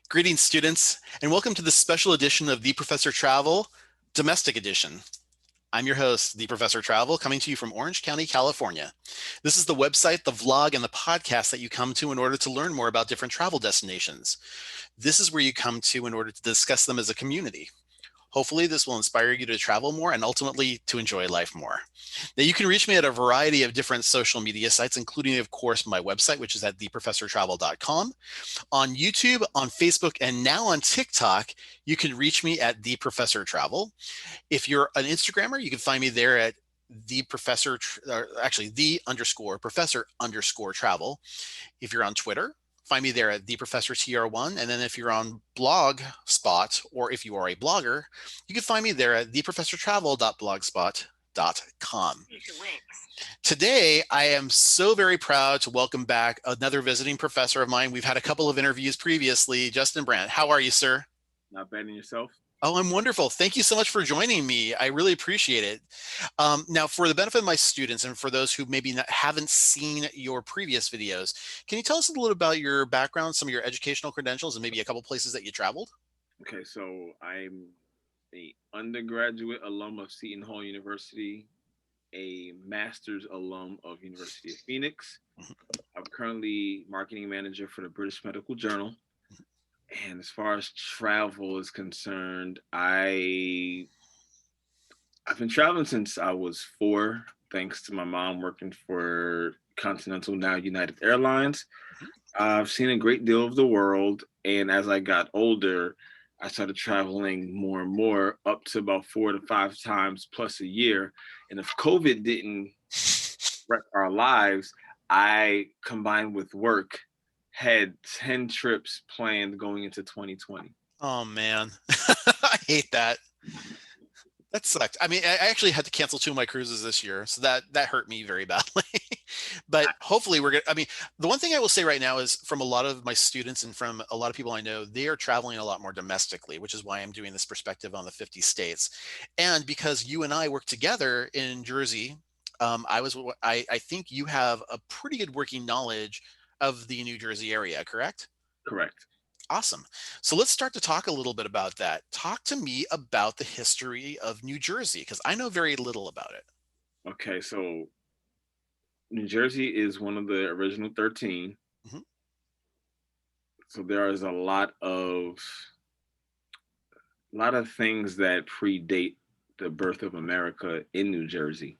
Greetings, students, and welcome to this special edition of The Professor Travel, Domestic Edition. I'm your host, The Professor Travel, coming to you from Orange County, California. This is the website, the vlog, and the podcast that you come to in order to learn more about different travel destinations. This is where you come to in order to discuss them as a community. Hopefully, this will inspire you to travel more and ultimately to enjoy life more. Now, you can reach me at a variety of different social media sites, including, of course, my website, which is at theprofessortravel.com. On YouTube, on Facebook, and now on TikTok, you can reach me at The Professor Travel. If you're an Instagrammer, you can find me there at the professor, the underscore professor underscore travel. If you're on Twitter, find me there at the professor tr1. And then if you're on Blogspot, or if you are a blogger, you can find me there at theprofessortravel.blogspot.com. Today, I am so very proud to welcome back another visiting professor of mine. We've had a couple of interviews previously. Justin Brant, how are you, sir? Not bad in yourself. Oh, I'm wonderful. Thank you so much for joining me. I really appreciate it. Now, for the benefit of my students and for those who maybe haven't seen your previous videos, can you tell us a little about your background, some of your educational credentials, and maybe a couple places that you traveled? Okay, so I'm a undergraduate alum of Seton Hall University, a master's alum of University of Phoenix. I'm currently marketing manager for the British Medical Journal. And as far as travel is concerned, I've been traveling since I was 4, thanks to my mom working for Continental, now United Airlines. I've seen a great deal of the world, and as I got older, I started traveling more and more, up to about 4 to 5 times plus a year. And if COVID didn't wreck our lives, I combined with work had 10 trips planned going into 2020. Oh, man. I hate that. That sucked. I mean, I actually had to cancel 2 of my cruises this year, so that hurt me very badly. But hopefully we're gonna. I mean, the one thing I will say right now is from a lot of my students and from a lot of people I know, they are traveling a lot more domestically, which is why I'm doing this perspective on the 50 states. And because you and I work together in Jersey, I think you have a pretty good working knowledge of the New Jersey area, correct? Correct. Awesome. So let's start to talk a little bit about that. Talk to me about the history of New Jersey, because I know very little about it. Okay, so New Jersey is one of the original 13. Mhm. So there is a lot of things that predate the birth of America in New Jersey.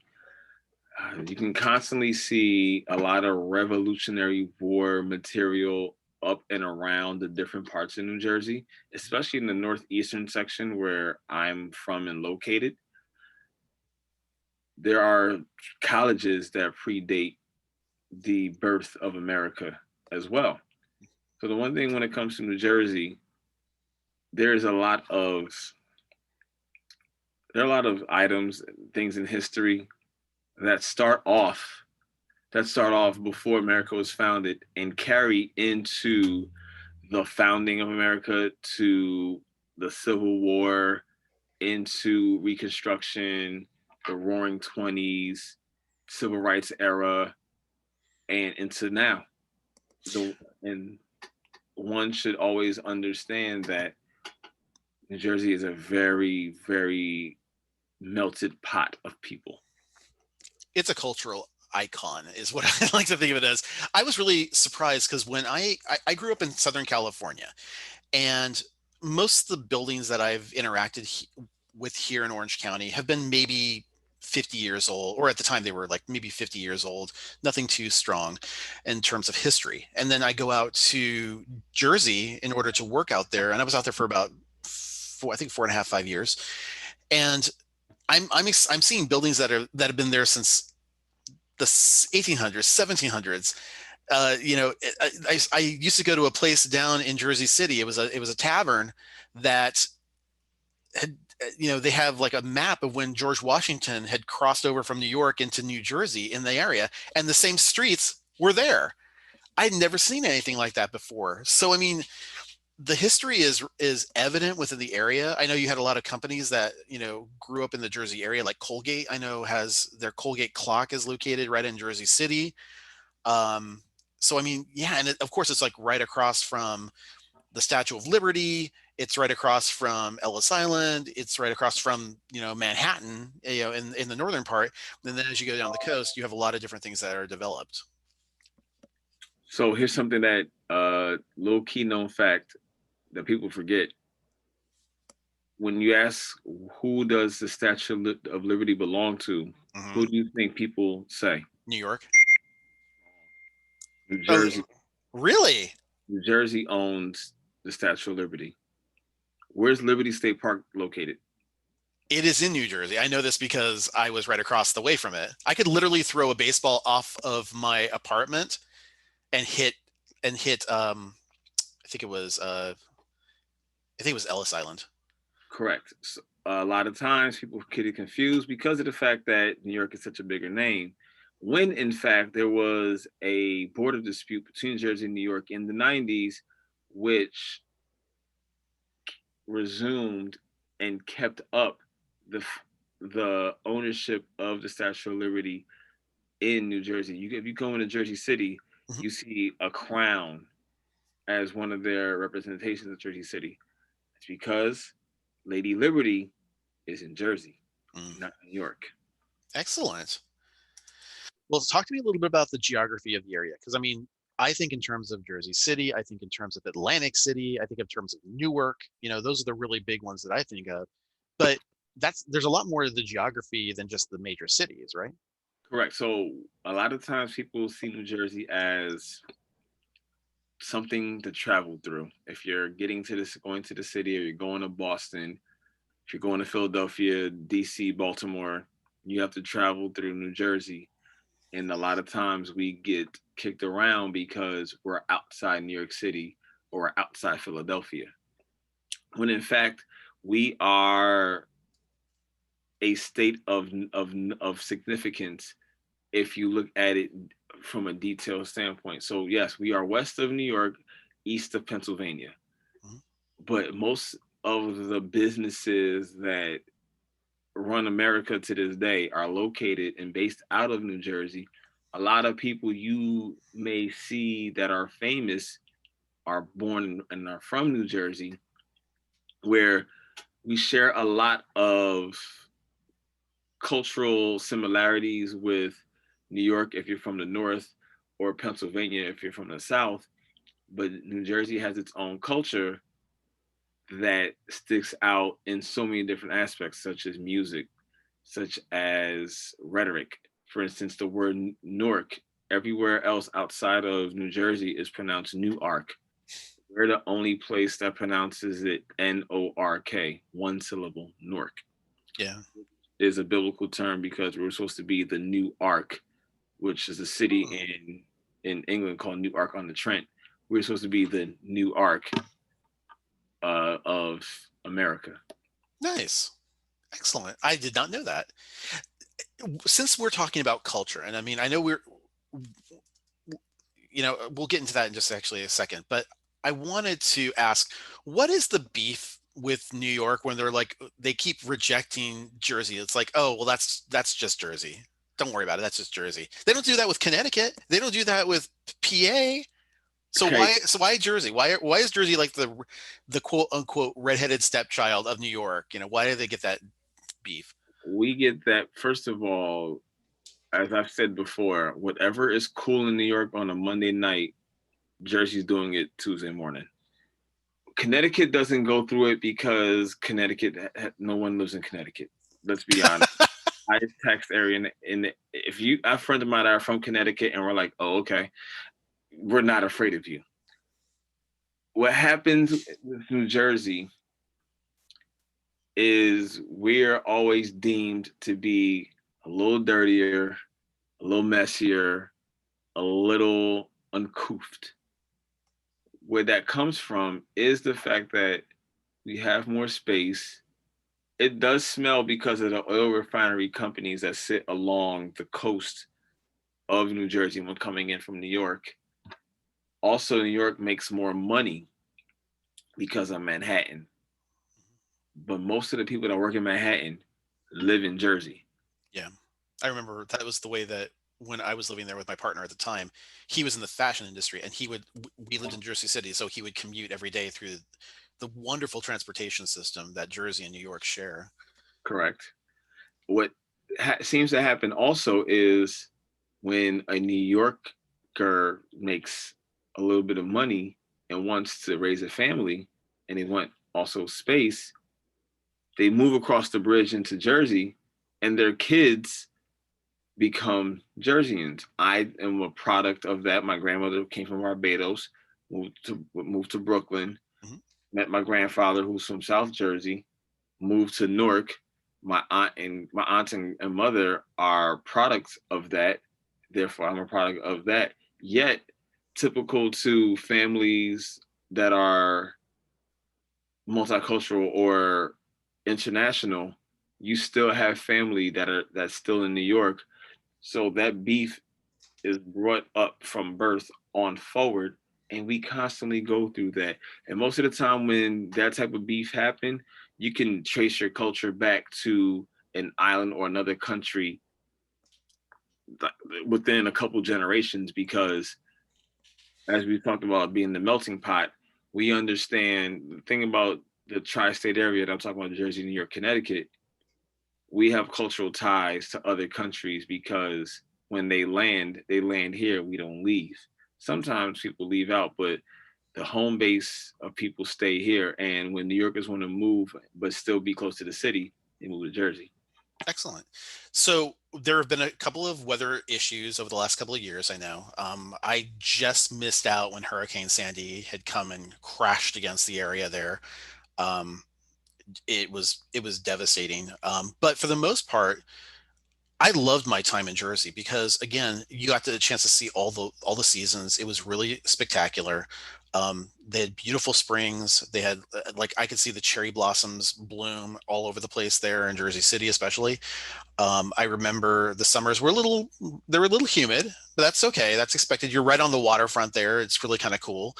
You can constantly see a lot of Revolutionary War material up and around the different parts of New Jersey, especially in the northeastern section where I'm from and located. There are colleges that predate the birth of America as well. So the one thing when it comes to New Jersey, there is a lot of there are a lot of items, things in history that start off before America was founded and carry into the founding of America, to the Civil War, into Reconstruction, the Roaring Twenties, Civil Rights era, and into now. And one should always understand that New Jersey is a very, very melted pot of people. It's a cultural icon, is what I like to think of it as. I was really surprised because when I grew up in Southern California, and most of the buildings that I've interacted with here in Orange County have been maybe 50 years old, or at the time they were like maybe 50 years old, nothing too strong in terms of history. And then I go out to Jersey in order to work out there, and I was out there for about I think 4.5, 5 years, and I'm seeing buildings that have been there since the 1800s, 1700s. I used to go to a place down in Jersey City. It was a tavern that had, they have like a map of when George Washington had crossed over from New York into New Jersey in the area, and the same streets were there. I'd never seen anything like that before. So I mean, the history is evident within the area. I know you had a lot of companies that grew up in the Jersey area, like Colgate. I know has their Colgate clock is located right in Jersey City. So I mean, yeah, and of course it's like right across from the Statue of Liberty. It's right across from Ellis Island. It's right across from, Manhattan, in the northern part. And then as you go down the coast, you have a lot of different things that are developed. So here's something that little key known fact that people forget. When you ask who does the Statue of Liberty belong to, who Hmm. do you think people say? New York. New Oh, Jersey. really? New Jersey owns the Statue of Liberty. Where's Liberty State Park located? It is in New Jersey. I know this because I was right across the way from it. I could literally throw a baseball off of my apartment and hit I think it was Ellis Island. Correct. So, a lot of times people get confused because of the fact that New York is such a bigger name. When in fact there was a border dispute between Jersey and New York in the 90s, which resumed and kept up the ownership of the Statue of Liberty in New Jersey. If you go into Jersey City, Mhm. you see a crown as one of their representations of Jersey City. It's because Lady Liberty is in Jersey, Mm. not New York. Excellent. Well, talk to me a little bit about the geography of the area, because I mean, I think in terms of Jersey City, I think in terms of Atlantic City, I think in terms of Newark. Those are the really big ones that I think of. But there's a lot more to the geography than just the major cities, right? Correct. So a lot of times people see New Jersey as something to travel through. If you're going to the city, or you're going to Boston, if you're going to Philadelphia, DC, Baltimore, you have to travel through New Jersey. And a lot of times we get kicked around because we're outside New York City or outside Philadelphia. When in fact, we are a state of significance if you look at it from a detailed standpoint. So yes, we are west of New York, east of Pennsylvania, Mhm. but most of the businesses that run America to this day are located and based out of New Jersey. A lot of people you may see that are famous are born and are from New Jersey, where we share a lot of cultural similarities with New York if you're from the north, or Pennsylvania if you're from the south. But New Jersey has its own culture that sticks out in so many different aspects, such as music, such as rhetoric. For instance, the word Newark, everywhere else outside of New Jersey is pronounced Newark. We're the only place that pronounces it Nork, one syllable, Newark. Yeah. Is a biblical term because we were supposed to be the new Ark, which is a city Hmm. in England called Newark on the Trent. We were supposed to be the new Ark of America. Nice. Excellent. I did not know that. Since we're talking about culture, and I mean, I know we'll get into that in just actually a second, but I wanted to ask, what is the beef with New York when they keep rejecting Jersey? It's like, oh, well, that's just Jersey. Don't worry about it. That's just Jersey. They don't do that with Connecticut. They don't do that with PA. So Okay, why Jersey? Why is Jersey like the quote unquote redheaded stepchild of New York? Why do they get that beef? we get that. First of all, as I've said before, whatever is cool in New York on a Monday night, Jersey's doing it Tuesday morning. Connecticut doesn't go through it because no one lives in Connecticut. Let's be honest. Highest tax area if you, I have friends of mine that are from Connecticut and we're like, oh, okay, we're not afraid of you. What happens with New Jersey is we're always deemed to be a little dirtier, a little messier, a little uncouth. Where that comes from is the fact that we have more space. It does smell because of the oil refinery companies that sit along the coast of New Jersey when coming in from New York. Also, New York makes more money because of Manhattan. But most of the people that work in Manhattan live in Jersey. Yeah, I remember that was the way that. when I was living there with my partner at the time, he was in the fashion industry, and we lived in Jersey City, so he would commute every day through the wonderful transportation system that Jersey and New York share. Correct. What seems to happen also is when a New Yorker makes a little bit of money and wants to raise a family and they want also space, they move across the bridge into Jersey and their kids become Jerseyans. I am a product of that. My grandmother came from Barbados, moved to Brooklyn, Mhm. met my grandfather who's from South Jersey, moved to Newark. My aunt and mother are products of that. Therefore, I'm a product of that. Yet, typical to families that are multicultural or international, you still have family that's still in New York. So that beef is brought up from birth on forward, and we constantly go through that. And most of the time when that type of beef happen, you can trace your culture back to an island or another country within a couple generations, because as we talked about being the melting pot, we understand the thing about the tri-state area that I'm talking about: Jersey, New York, Connecticut. We have cultural ties to other countries because when they land here, we don't leave. Sometimes people leave out, but the home base of people stay here. And when New Yorkers want to move but still be close to the city, they move to Jersey. Excellent. So there have been a couple of weather issues over the last couple of years, I know. I just missed out when Hurricane Sandy had come and crashed against the area there. Um, it was devastating. But for the most part, I loved my time in Jersey because again, you got the chance to see all the seasons. It was really spectacular. They had beautiful springs. They had like I could see the cherry blossoms bloom all over the place there in Jersey City, especially. I remember the summers were they were a little humid, but that's okay. That's expected. You're right on the waterfront there. It's really kind of cool.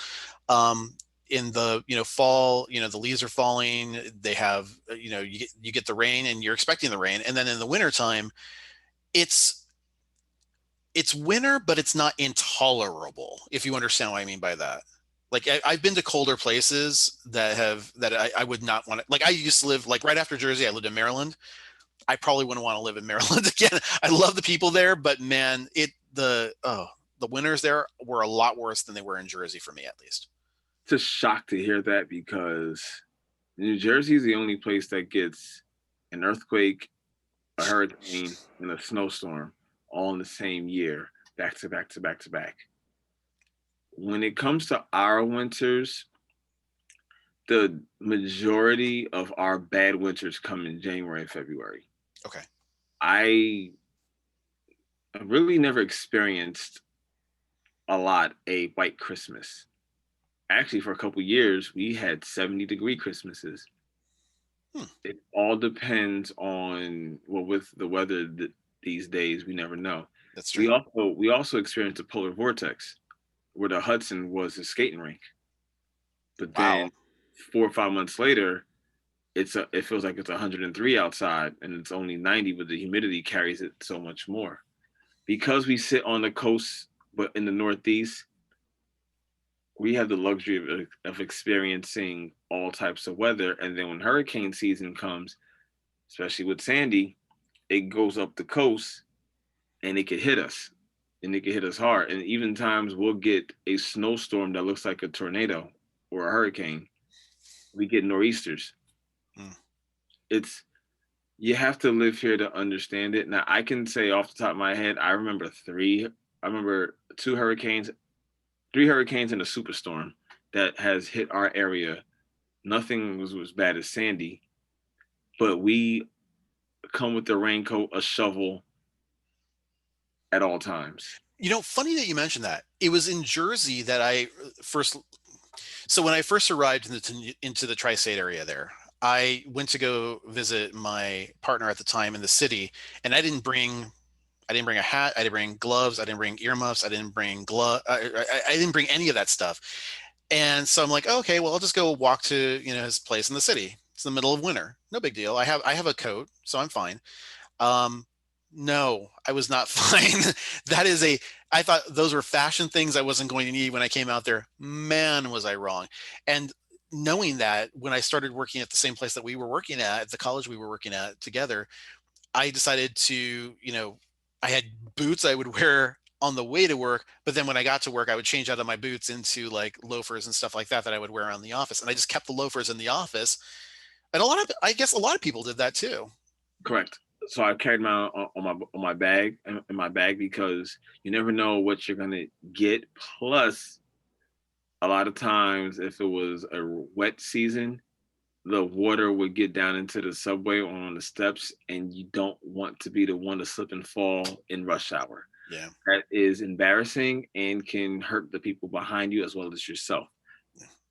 Um, in the fall, the leaves are falling. They have you get the rain, and you're expecting the rain, and then in the wintertime it's it's winter, but it's not intolerable, if you understand what I mean by that. Like I've been to colder places that I would not want to. Like I used to live like right after Jersey. I lived in Maryland. I probably wouldn't want to live in Maryland again. I love the people there, but man, the winters there were a lot worse than they were in Jersey for me, at least. Just shocked to hear that because New Jersey is the only place that gets an earthquake, a hurricane, and a snowstorm all in the same year, back to back to back to back. When it comes to our winters, the majority of our bad winters come in January and February. Okay. I really never experienced a lot a white Christmas. Actually, for a couple years, we had 70-degree Christmases. Hmm, It all depends on, well, with the weather these days, we never know. that's true. We also experienced a polar vortex where the Hudson was a skating rink, but Wow. then 4 or 5 months later, it feels like it's 103 outside and it's only 90, but the humidity carries it so much more. Because we sit on the coast, but in the Northeast, we have the luxury of experiencing all types of weather. And then when hurricane season comes, especially with Sandy, it goes up the coast and it could hit us, and it could hit us hard. And even times we'll get a snowstorm that looks like a tornado or a hurricane. We get nor'easters. Hmm. It's You have to live here to understand it. Now I can say off the top of my head, I remember three hurricanes and a superstorm that has hit our area. Nothing was as bad as Sandy, but we come with a raincoat, a shovel at all times. Funny that you mentioned that. It was in Jersey that I first. So when I first arrived into the tri-state area there, I went to go visit my partner at the time in the city, and I didn't bring a hat. I didn't bring gloves. I didn't bring earmuffs. I didn't bring glove. I didn't bring any of that stuff. And so I'm like, okay, well, I'll just go walk to his place in the city. It's the middle of winter, no big deal. I have a coat, so I'm fine. Um, No, I was not fine. That is a, I thought those were fashion things I wasn't going to need when I came out there. Man, was I wrong. And knowing that when I started working at the same place that we were working at the college we were working at together, I decided to, I had boots I would wear on the way to work, but then when I got to work, I would change out of my boots into like loafers and stuff like that that I would wear around the office. And I just kept the loafers in the office. And I guess a lot of people did that too. Correct. So I carried mine on my bag in my bag because you never know what you're gonna get. Plus, a lot of times, if it was a wet season, the water would get down into the subway or on the steps, and you don't want to be the one to slip and fall in rush hour. Yeah. That is embarrassing and can hurt the people behind you as well as yourself.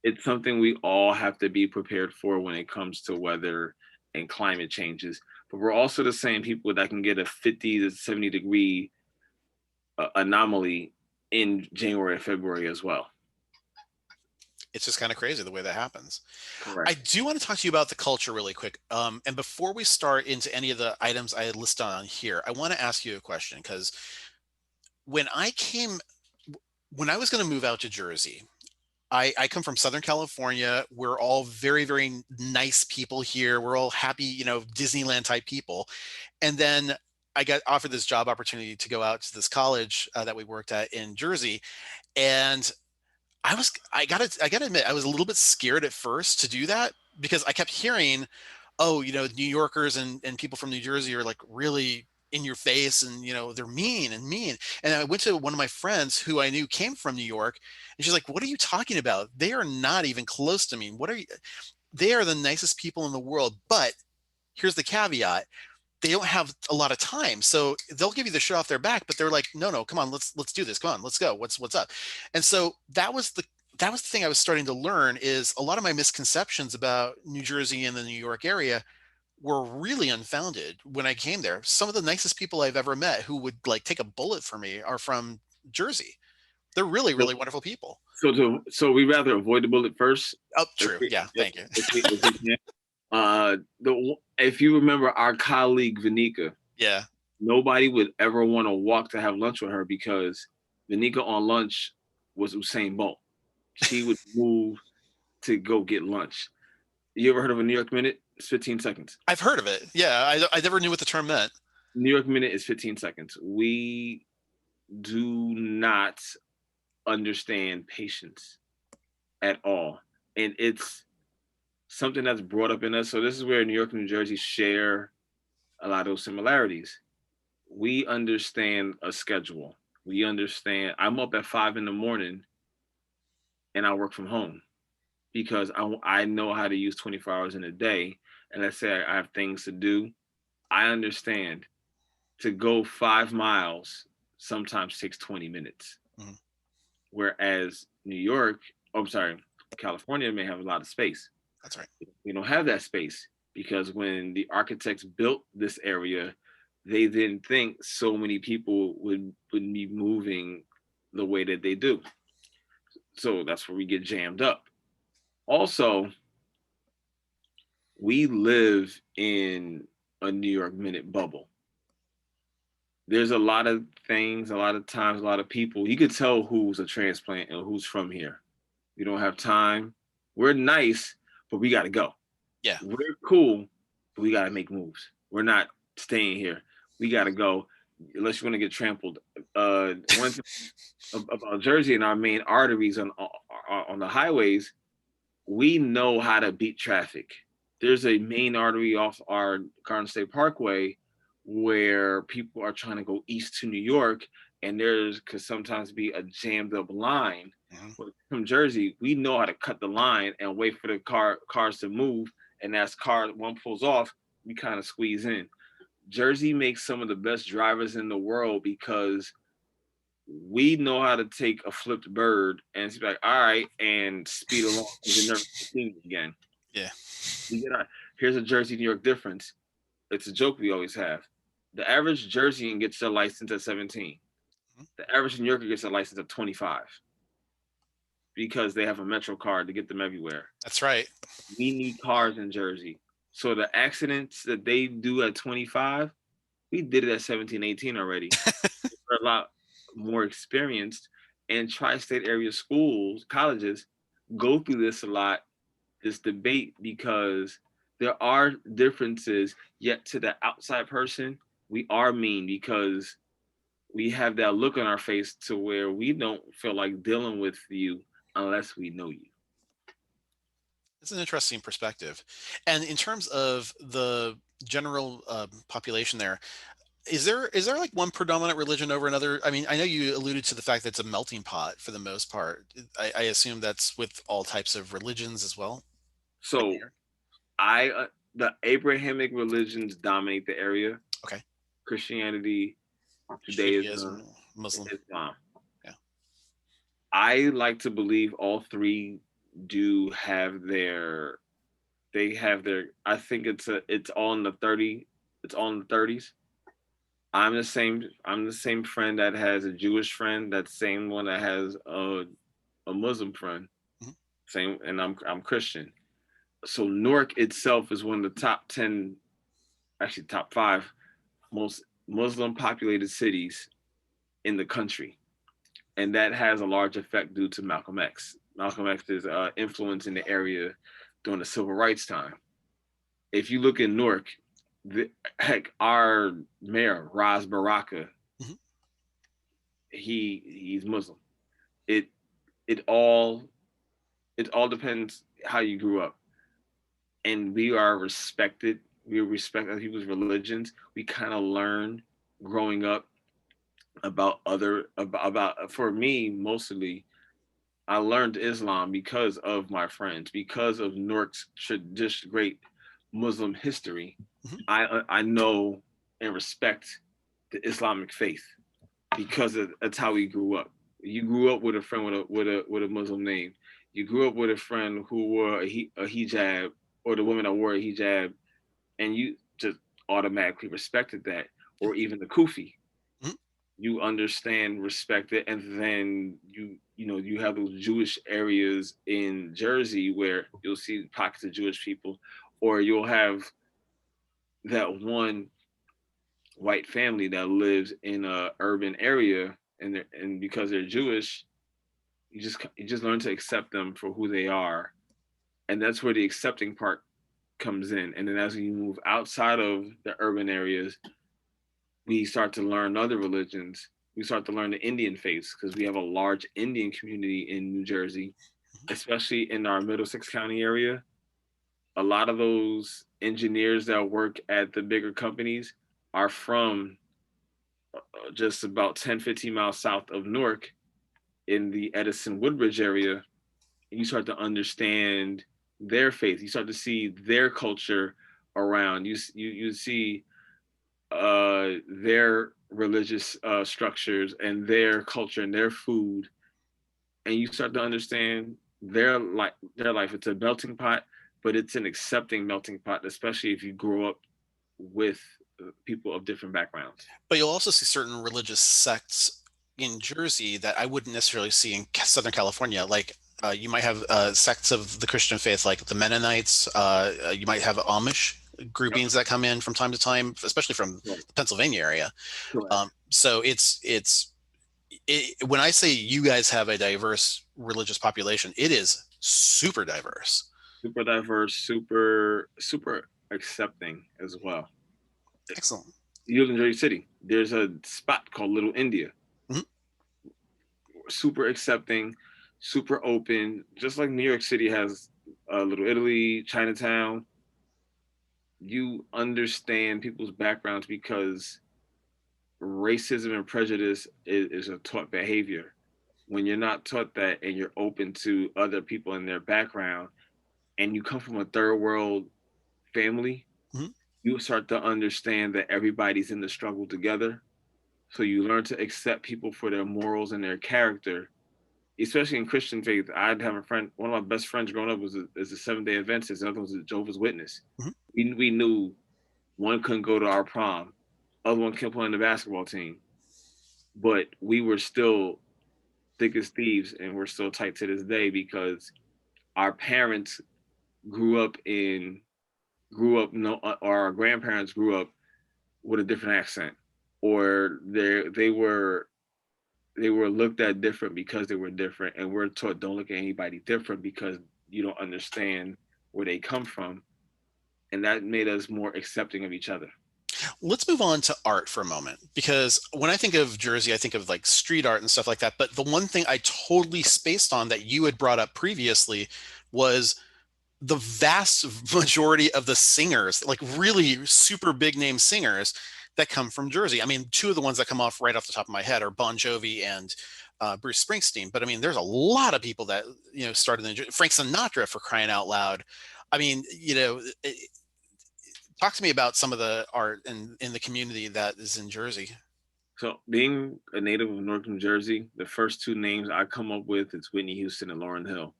It's something we all have to be prepared for when it comes to weather and climate changes. But we're also the same people that can get a 50 to 70-degree anomaly in January or February as well. It's just kind of crazy the way that happens. I Correct. do want to talk to you about the culture really quick. And before we start into any of the items I had listed on here, I want to ask you a question because when I came, when I was going to move out to Jersey, I come from Southern California. We're all very, very nice people here. We're all happy, Disneyland type people. And then I got offered this job opportunity to go out to this college that we worked at in Jersey. And I gotta admit, I was a little bit scared at first to do that because I kept hearing, oh, New Yorkers and people from New Jersey are like really in your face and they're mean and mean. And I went to one of my friends who I knew came from New York, and she's like, what are you talking about? They are not even close to me. What are you? They are the nicest people in the world. But here's the caveat: they don't have a lot of time, so they'll give you the shit off their back, but they're like, no, come on, let's do this, come on, let's go, what's up. And so that was the thing I was starting to learn, is a lot of my misconceptions about New Jersey and the New York area were really unfounded. When I came there, some of the nicest people I've ever met who would like take a bullet for me are from Jersey. They're really, So, really wonderful people. so we rather avoid the bullet first Oh, if true, we, yeah, if, thank you. if we can. If you remember our colleague Vanika, Yeah. nobody would ever want to walk to have lunch with her because Vanika on lunch was Usain Bolt. She would move to go get lunch. You ever heard of a New York minute? It's 15 seconds. I've heard of it, yeah. I never knew what the term meant. New York minute is 15 seconds. We do not understand patience at all. And it's something that's brought up in us. So this is where New York and New Jersey share a lot of those similarities. We understand a schedule. We understand I'm up at 5 in the morning and I work from home because I know how to use 24 hours in a day. And let's say I have things to do. I understand to go 5 miles sometimes takes 20 minutes. Mhm. Whereas New York, oh, I'm sorry, California may have a lot of space. That's right. We don't have that space because when the architects built this area, they didn't think so many people would be moving the way that they do. So that's where we get jammed up. Also, we live in a New York minute bubble. There's a lot of things, a lot of times, a lot of people. You could tell who's a transplant and who's from here. We don't have time. We're nice, but we got to go. Yeah. We're cool, but we got to make moves. We're not staying here. We got to go unless you want to get trampled. One thing about Jersey and our main arteries on the highways, we know how to beat traffic. There's a main artery off our Garden State Parkway where people are trying to go east to New York, and there's could sometimes be a jammed up line. Mhm. But from Jersey, we know how to cut the line and wait for the cars to move, and as car one pulls off, we kind of squeeze in. Jersey makes some of the best drivers in the world because we know how to take a flipped bird and be like, all right, and speed along because you're never seeing it again. Yeah. We get our, here's a Jersey New York difference. It's a joke we always have. The average Jerseyan gets their license at 17. Mhm. The average New Yorker gets a license at 25 because they have a Metro card to get them everywhere. That's right. We need cars in Jersey. So the accidents that they do at 25, we did it at 17, 18 already. We're a lot more experienced, and tri-state area schools, colleges go through this a lot, this debate, because there are differences, yet to the outside person, we are mean because we have that look on our face to where we don't feel like dealing with you unless we know you. It's an interesting perspective. And in terms of the general population there, is there like one predominant religion over another? I mean, I know you alluded to the fact that it's a melting pot for the most part. I assume that's with all types of religions as well. Like New So York? I the Abrahamic religions dominate the area: Okay. Christianity, Judaism, Judaism, Muslim. Islam. Yeah. I like to believe all three do have their I think it's all in the 30, it's all in the 30s. I'm the same friend that has a Jewish friend, that same one that has a Muslim friend. Mhm. Same, and I'm Christian. So Newark itself is one of the top 10, actually top 5 most Muslim populated cities in the country. And that has a large effect due to Malcolm X. Malcolm X's influence in the area during the civil rights time. If you look in Newark, heck, our mayor Raz Baraka, Mhm. he's Muslim. It it all it all depends how you grew up, and we are respected. We respect other people's religions. We kind of learn growing up about for me mostly. I learned Islam because of my friends, because of Newark's tradition, great Muslim history. Mhm. I know and respect the Islamic faith because that's how we grew up. You grew up with a friend with a Muslim name. You grew up with a friend who wore a hijab, or the woman that wore a hijab, and you just automatically respected that, Yeah. or even the Kufi. Mhm. You understand, respect it, and then you have those Jewish areas in Jersey where you'll see pockets of Jewish people, or you'll have that one white family that lives in a urban area, and because they're Jewish, you just learn to accept them for who they are, and that's where the accepting part comes in. And then as we move outside of the urban areas, we start to learn other religions. We start to learn the Indian faiths because we have a large Indian community in New Jersey, especially in our Middlesex County area. A lot of those engineers that work at the bigger companies are from just about 10, 15 miles south of Newark in the Edison Woodbridge area. And you start to understand their faith. You start to see their culture around. You see their religious structures and their culture and their food, and you start to understand their life. Their life. It's a melting pot, but it's an accepting melting pot, especially if you grow up with people of different backgrounds. But you'll also see certain religious sects in Jersey that I wouldn't necessarily see in Southern California. Like you might have sects of the Christian faith, like the Mennonites. You might have Amish Yep. groupings that come in from time to time, especially from Correct. the Pennsylvania area. Correct. So when I say you guys have a diverse religious population, it is super diverse. Super diverse, super accepting as well. Excellent. You live in Jersey City. There's a spot called Little India. Mhm. Super accepting, super open, just like New York City has Little Italy, Chinatown. You understand people's backgrounds because racism and prejudice is a taught behavior. When you're not taught that and you're open to other people and their background, and you come from a third world family, Mhm. you start to understand that everybody's in the struggle together. So you learn to accept people for their morals and their character, especially in Christian faith. I'd have a friend, one of my best friends growing up is a Seventh-day Adventist, another was a Jehovah's Witness. Mhm. We knew one couldn't go to our prom, other one kept playing the basketball team, but we were still thick as thieves, and we're still tight to this day because our parents grew up in grew up no or our grandparents grew up with a different accent, or they were looked at different because they were different, and we're taught don't look at anybody different because you don't understand where they come from, and that made us more accepting of each other. Let's move on to art for a moment, because when I think of Jersey, I think of like street art and stuff like that. But the one thing I totally spaced on that you had brought up previously was the vast majority of the singers, like really super big name singers that come from Jersey. I mean, two of the ones that come off right off the top of my head are Bon Jovi and Bruce Springsteen. But I mean, there's a lot of people that, started in Frank Sinatra, for crying out loud. I mean, talk to me about some of the art in the community that is in Jersey. So, being a native of North New Jersey, the first two names I come up with is Whitney Houston and Lauryn Hill.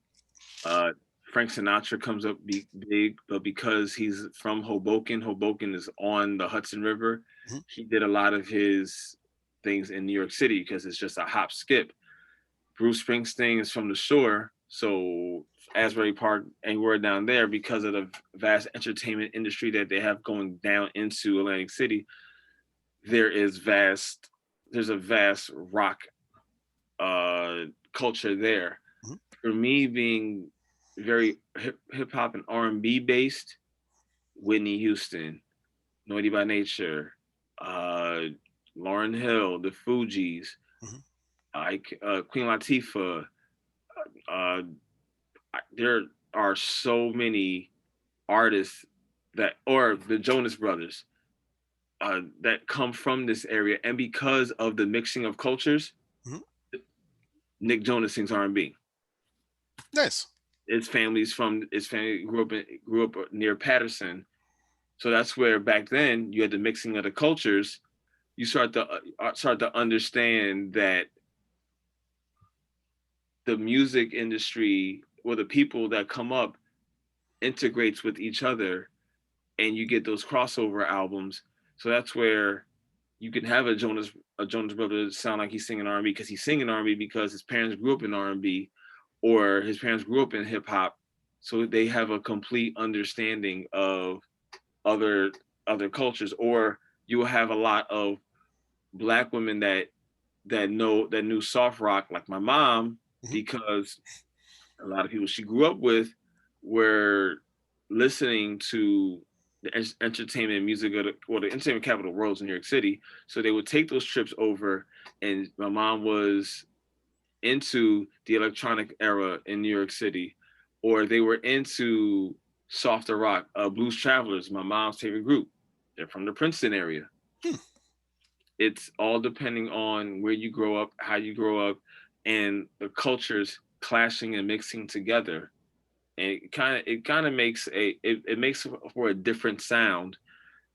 Uh, Frank Sinatra comes up big, but because he's from Hoboken, Hoboken is on the Hudson River. Mhm. He did a lot of his things in New York City because it's just a hop skip. Bruce Springsteen is from the shore, so Asbury Park, anywhere down there, because of the vast entertainment industry that they have going down into Atlantic City, there is vast there's a vast rock uh culture there. Mhm. For me, being very hip hop and R&B based, Whitney Houston, Naughty by Nature, uh Lauryn Hill, the Fugees, Mhm. like Queen Latifah. uh there are so many artists that, or the Jonas Brothers, that come from this area, and because of the mixing of cultures, Mhm. Nick Jonas sings R&B. Nice. His family grew up near Patterson, so that's where back then you had the mixing of the cultures. You start to understand that the music industry, or the people that come up, integrates with each other, and you get those crossover albums. So that's where you can have a Jonas brother sound like he's singing R&B because he's singing R&B because his parents grew up in R&B, or his parents grew up in hip hop, so they have a complete understanding of other cultures. Or you will have a lot of black women that knew soft rock, like my mom, Mhm. because a lot of people she grew up with were listening to the entertainment music of the entertainment capital of the world in New York City. So they would take those trips over, and my mom was into the electronic era in New York City, or they were into softer rock. Blues Travelers, my mom's favorite group, they're from the Princeton area. Hmm. It's all depending on where you grow up, how you grow up, and the cultures clashing and mixing together. And it kind of makes it makes for a different sound,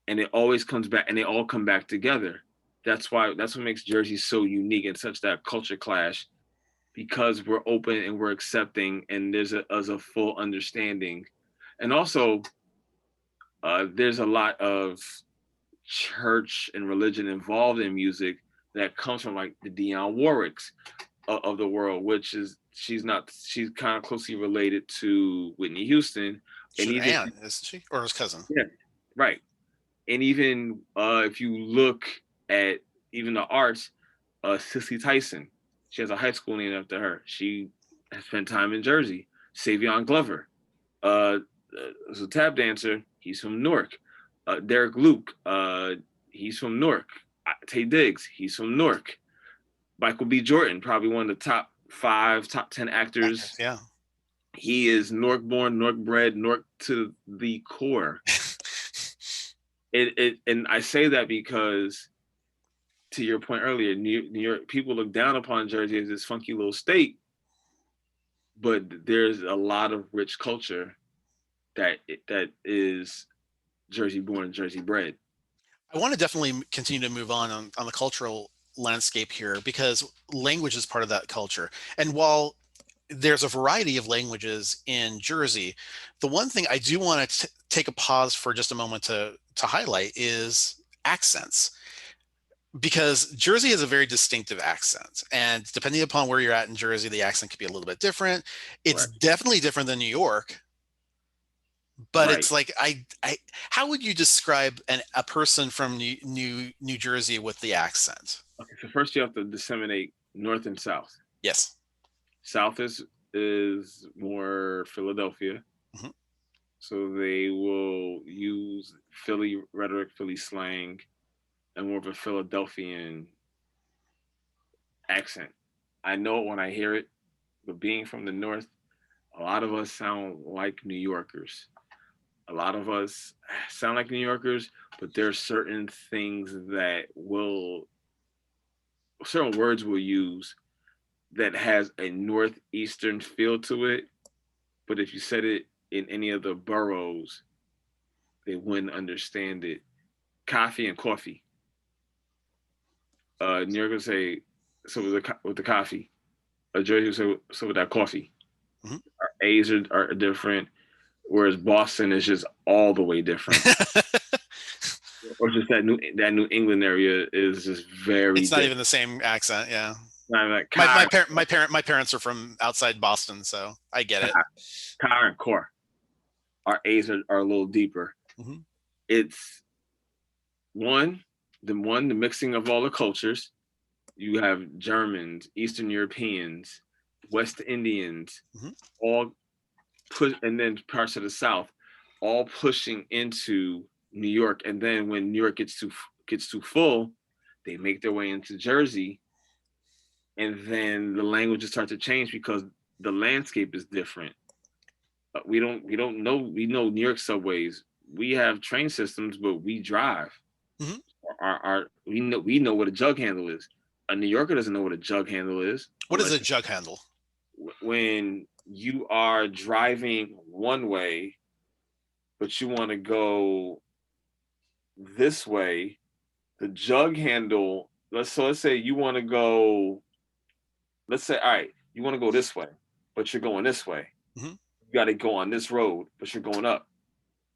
and it always comes back, and they all come back together. That's what makes Jersey so unique and such that culture clash, because we're open and we're accepting, and there's a full understanding. And also, there's a lot of church and religion involved in music that comes from like the Dionne Warwicks of the world, which is she's kind of closely related to Whitney Houston. And She's even, Anne, isn't she? Or his cousin? yeah, right. And even if you look at even the arts, Cicely Tyson, she has a high school named after her. She has spent time in Jersey. Savion Glover, uh, is a tap dancer. He's from Newark. Derek Luke, he's from Newark. Tay Diggs, he's from Newark. Michael B. Jordan, probably one of the top 5, top 10 Actors, actors. yeah. He is Newark born, Newark bred, Newark to the core. And I say that because, to your point earlier, New York people look down upon Jersey as this funky little state, but there's a lot of rich culture that is Jersey born, Jersey bred. I want to definitely continue to move on the cultural landscape here, because language is part of that culture. And while there's a variety of languages in Jersey, the one thing I do want to take a pause for just a moment to highlight is accents, because Jersey has a very distinctive accent, and depending upon where you're at in Jersey, the accent could be a little bit different. It's Right. definitely different than New York, but Right. it's like how would you describe a person from New Jersey with the accent? Okay, so first you have to disseminate north and south. Yes. South is more Philadelphia, Hmm. so they will use Philly rhetoric, Philly slang, and more of a Philadelphian accent. I know it when I hear it, but being from the north, a lot of us sound like New Yorkers. A lot of us sound like New Yorkers, but there are certain things that will, certain words we'll use that has a northeastern feel to it. But if you said it in any of the boroughs, they wouldn't understand it. Coffee and coffee. New York would say so with the coffee. Jersey would say so with that coffee. Hmm. Our A's are different, whereas Boston is just all the way different. Or just that New England area is just very It's not different. even the same accent. Yeah. Like car, My parents are from outside Boston, so I get it. car, car and core. Our A's are a little deeper. Hmm. It's one, the mixing of all the cultures. You have Germans, Eastern Europeans, West Indians, Hmm. all put, and then parts of the South, all pushing into New York. And then when New York gets too full, they make their way into Jersey, and then the languages start to change because the landscape is different. We don't know. We know New York subways. We have train systems, but we drive. Hmm. Our we know what a jug handle is. A New Yorker doesn't know what a jug handle is What is unless a jug handle? when you are driving one way, but you want to go this way. The jug handle. Let's say you want to go. Let's say all right, you want to go this way, but you're going this way. Hmm. You got to go on this road, but you're going up.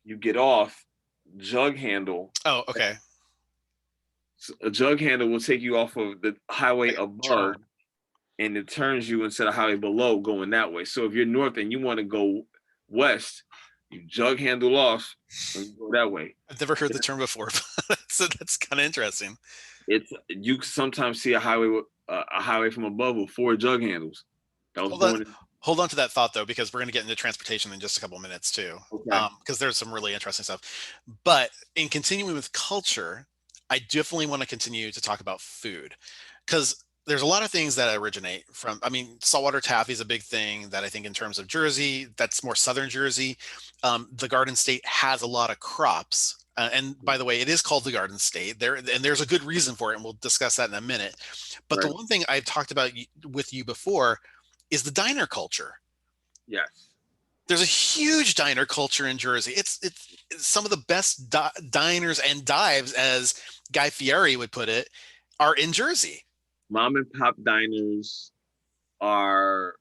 You get off jug handle. Oh, okay. A jug handle will take you off of the highway Like a above, turn. and it turns you instead of highway below going that way. So if you're north and you want to go west, you jug handle off and you go that way. I've never heard the term before, so that's kind of interesting. It's you sometimes see a highway from above with four jug handles. That was Hold on, born in, hold on to that thought though, because we're going to get into transportation in just a couple of minutes too, okay. because there's some really interesting stuff. But in continuing with culture, I definitely want to continue to talk about food, because there's a lot of things that originate from. I mean, saltwater taffy is a big thing that I think in terms of Jersey, that's more southern Jersey. The Garden State has a lot of crops. And by the way, it is called the Garden State there, and there's a good reason for it, and we'll discuss that in a minute. But the Right. one thing I've talked about with you before is the diner culture. Yes. There's a huge diner culture in Jersey. It's some of the best diners and dives, as Guy Fieri would put it, are in Jersey. Mom and pop diners are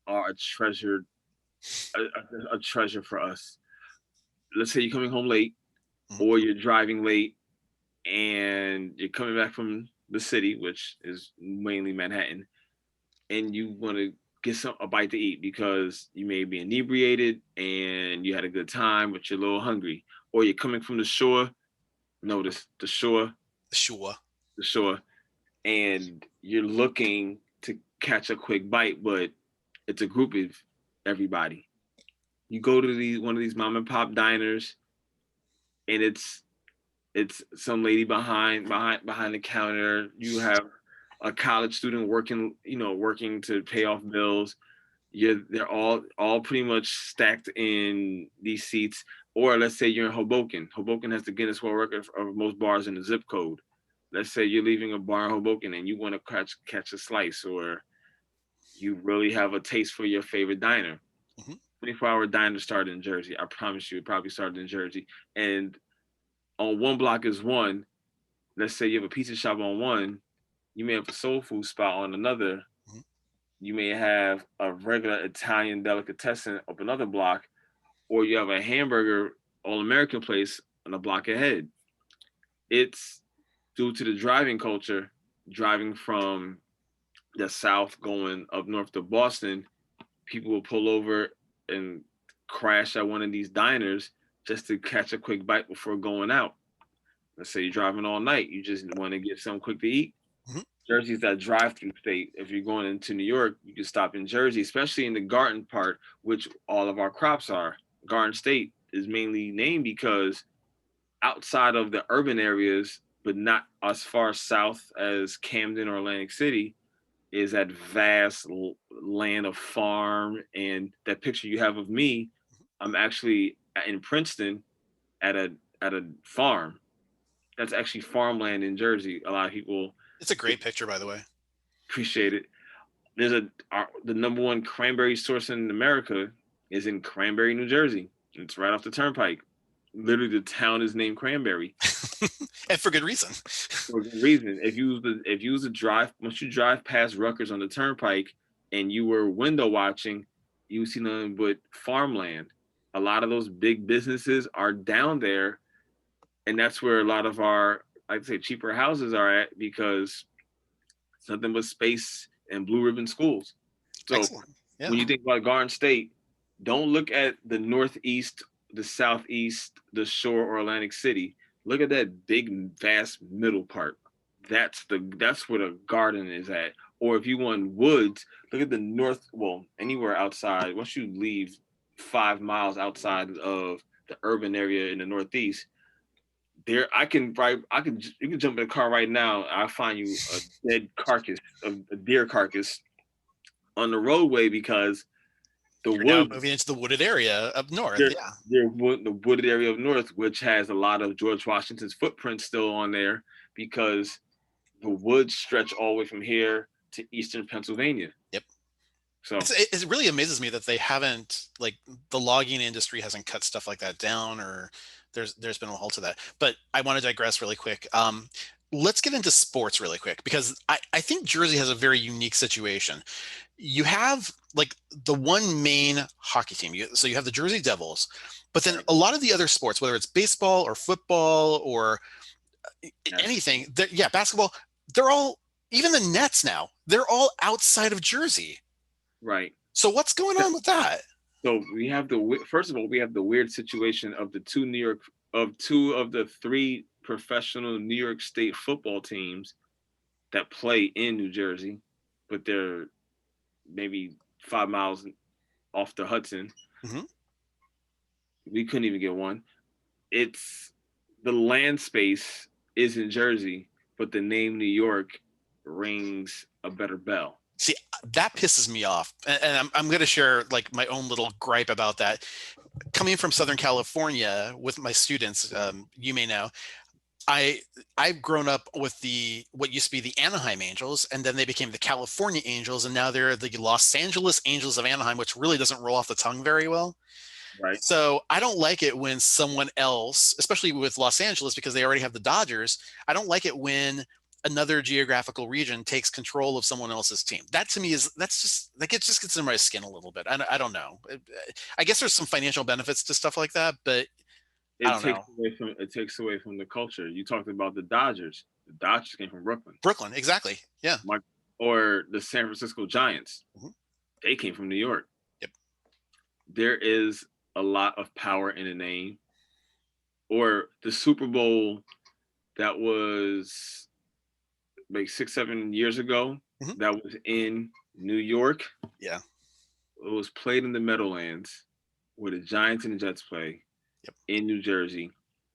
are a treasured a treasure for us. Let's say you're coming home late Mhm. or you're driving late and you're coming back from the city, which is mainly Manhattan, and you want to get a bite to eat because you may be inebriated and you had a good time, but you're a little hungry, or you're coming from the shore. Notice Sure. the shore, and you're looking to catch a quick bite, but it's a group of everybody. You go to one of these mom and pop diners, and it's some lady behind the counter. You have a college student working, working to pay off bills. They're all pretty much stacked in these seats. Or let's say you're in Hoboken. Hoboken has the Guinness World Record of most bars in the zip code. Let's say you're leaving a bar in Hoboken and you want to catch a slice, or you really have a taste for your favorite diner. Mhm. 24-hour diner started in Jersey. I promise you, it probably started in Jersey. And on one block is one. Let's say you have a pizza shop on one. You may have a soul food spot on another. Mhm. You may have a regular Italian delicatessen up another block, or you have a hamburger all American place on a block ahead. It's due to the driving culture, driving from the south going up north to Boston. People will pull over and crash at one of these diners just to catch a quick bite before going out. Let's say you're driving all night, you just want to get something quick to eat. Mhm. Jersey's that drive-through state. If you're going into New York, you can stop in Jersey, especially in the garden part, which all of our crops are. Garden State is mainly named because outside of the urban areas, but not as far south as Camden or Atlantic City, is that vast land of farm. And that picture you have of me, I'm actually in Princeton at a farm. That's actually farmland in Jersey. A lot of people It's a great picture, by the way. appreciate it. There's the number one cranberry source in America is in Cranberry, New Jersey. It's right off the turnpike. Literally, the town is named Cranberry And for good reason. for a good reason. If you was a drive, once you drive past Rutgers on the turnpike and you were window watching, you see nothing but farmland. A lot of those big businesses are down there, and that's where a lot of our, I'd say, cheaper houses are at because it's nothing but space and blue ribbon schools. So Excellent. Yeah. when you think about Garden State, don't look at the Northeast, the Southeast, the Shore, or Atlantic City. Look at that big, vast middle part. That's where the garden is at. Or if you want woods, look at the north. Well, anywhere outside. Once you leave 5 miles outside of the urban area in the Northeast, there you can jump in a car right now. I'll find you a dead carcass, a deer carcass on the roadway because the You're now woods moving into the wooded area up north. they're, Yeah. the wooded area of north, which has a lot of George Washington's footprints still on there because the woods stretch all the way from here to eastern Pennsylvania. Yep. So It really amazes me that they haven't, like, the logging industry hasn't cut stuff like that down, or there's been a halt to that. But I want to digress really quick. Let's get into sports really quick because I think Jersey has a very unique situation. You have like the one main hockey team. So you have the Jersey Devils, but then right, a lot of the other sports, whether it's baseball or football or basketball. anything, yeah, basketball, they're all, even the Nets now, they're all outside of Jersey. Right. So what's going on with that? So we have the first of all we have the weird situation of the two of the three professional New York State football teams that play in New Jersey, but they're maybe 5 miles off the Hudson. Mhm. We couldn't even get one. It's the land space is in Jersey, but the name New York rings a better bell. See, that pisses me off. And I'm going to share like my own little gripe about that. Coming from Southern California with my students, you may know, I I've grown up with the what used to be the Anaheim Angels, and then they became the California Angels, and now they're the Los Angeles Angels of Anaheim, which really doesn't roll off the tongue very well. Right. So I don't like it when someone else, especially with Los Angeles, because they already have the Dodgers. I don't like it when another geographical region takes control of someone else's team. That to me is that's just like it just gets in my skin a little bit. I don't know. I guess there's some financial benefits to stuff like that, but I don't know. It takes away from the culture. You talked about the Dodgers. The Dodgers came from Brooklyn. Brooklyn, exactly. Yeah. My, or the San Francisco Giants. Mhm. They came from New York. Yep. There is a lot of power in a name. Or the Super Bowl that was like 6, 7 years ago. Mhm. That was in New York. Yeah. It was played in the Meadowlands, where the Giants and the Jets play Yep. in New Jersey,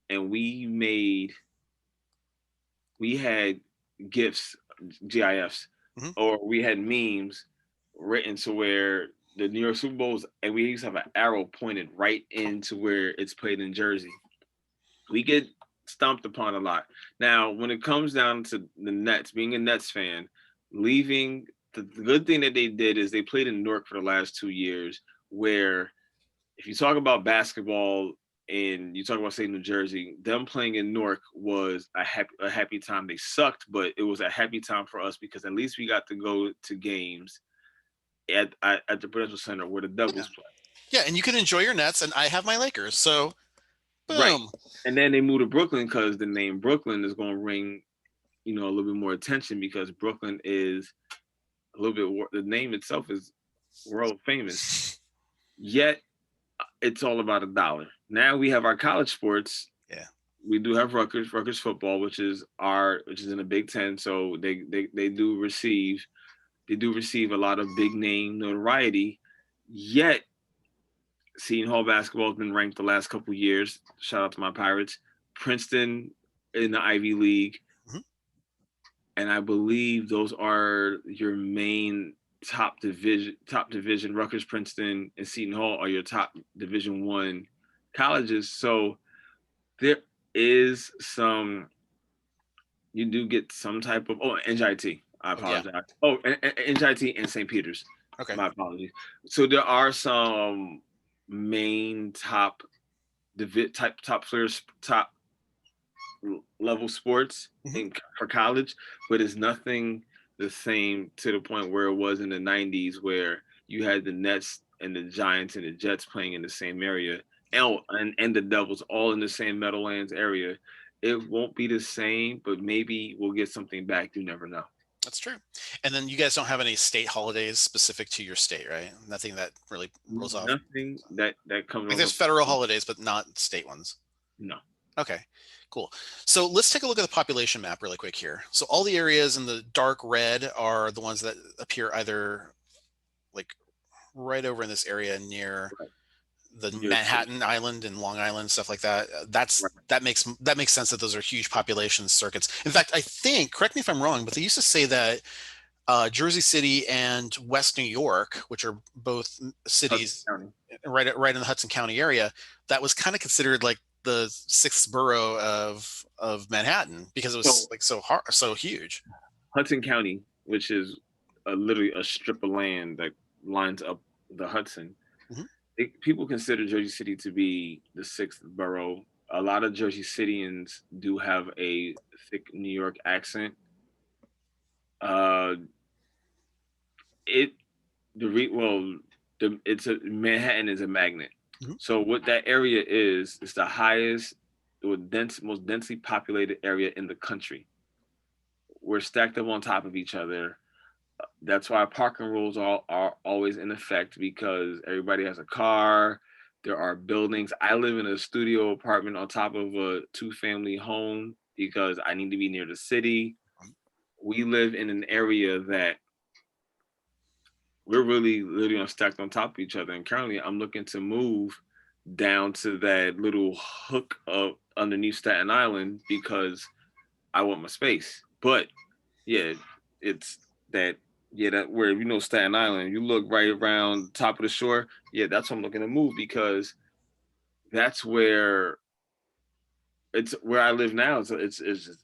and we had gifs, GIFs, Mhm. or we had memes written to where the New York Super Bowls, and we used to have an arrow pointed right into where it's played in Jersey. We get stomped upon a lot. Now, when it comes down to the Nets, being a Nets fan, leaving, the good thing that they did is they played in Newark for the last 2 years, where if you talk about basketball and you talk about say New Jersey, them playing in Newark was a happy time. They sucked, but it was a happy time for us because at least we got to go to games at the Prudential Center where the Yeah. Devils play. Yeah, and you can enjoy your Nets, and I have my Lakers. So Right. boom. And then they moved to Brooklyn because the name Brooklyn is going to ring, a little bit more attention because Brooklyn is a little bit. The name itself is world famous. Yet it's all about a dollar. Now we have our college sports. Yeah. We do have Rutgers football, which is in the Big Ten. So they do receive a lot of big name notoriety. Yet Seton Hall basketball has been ranked the last couple years. Shout out to my Pirates. Princeton in the Ivy League, Mhm. and I believe those are your main top division. Top division. Rutgers, Princeton, and Seton Hall are your top Division 1 colleges. So there is some. You do get some type of NJIT. I Oh, yeah. apologize. Oh, NJIT and St. Peter's. Okay. My apologies. So there are some main top players, top level sports Mhm. in for college, but it's nothing the same to the point where it was in the '90s, where you had the Nets and the Giants and the Jets playing in the same area, Yeah. and the Devils all in the same Meadowlands area. It won't be the same, but maybe we'll get something back. You never know. That's true. And then you guys don't have any state holidays specific to your state, right? Nothing that really rolls off. Nothing that comes Like off there's the federal holidays, but not state ones. no. Okay, cool. So let's take a look at the population map really quick here. So all the areas in the dark red are the ones that appear either like right over in this area near Right. the New York City. Manhattan Island and Long Island, stuff like that. Right. That makes sense that those are huge population circuits. In fact, I think, correct me if I'm wrong, but they used to say that Jersey City and West New York, which are both Hudson cities County. right in the Hudson County area, that was kind of considered like the sixth borough of Manhattan because it was So like so hard, so huge. Hudson County, which is literally a strip of land that lines up the Hudson, Mhm. people consider Jersey City to be the sixth borough. A lot of Jersey Cityans do have a thick New York accent. Uh, it the re, well, the it's a Manhattan is a magnet. Mhm. So what that area is the highest, most densely populated area in the country. We're stacked up on top of each other. That's why parking rules are always in effect, because everybody has a car. There are buildings. I live in a studio apartment on top of a two-family home because I need to be near the city. We live in an area that we're really literally stacked on top of each other. And currently, I'm looking to move down to that little hook of underneath Staten Island because I want my space. But yeah, it's that that where Staten Island, you look right around top of the shore. Yeah, that's what I'm looking to move because that's where it's where I live now. So it's just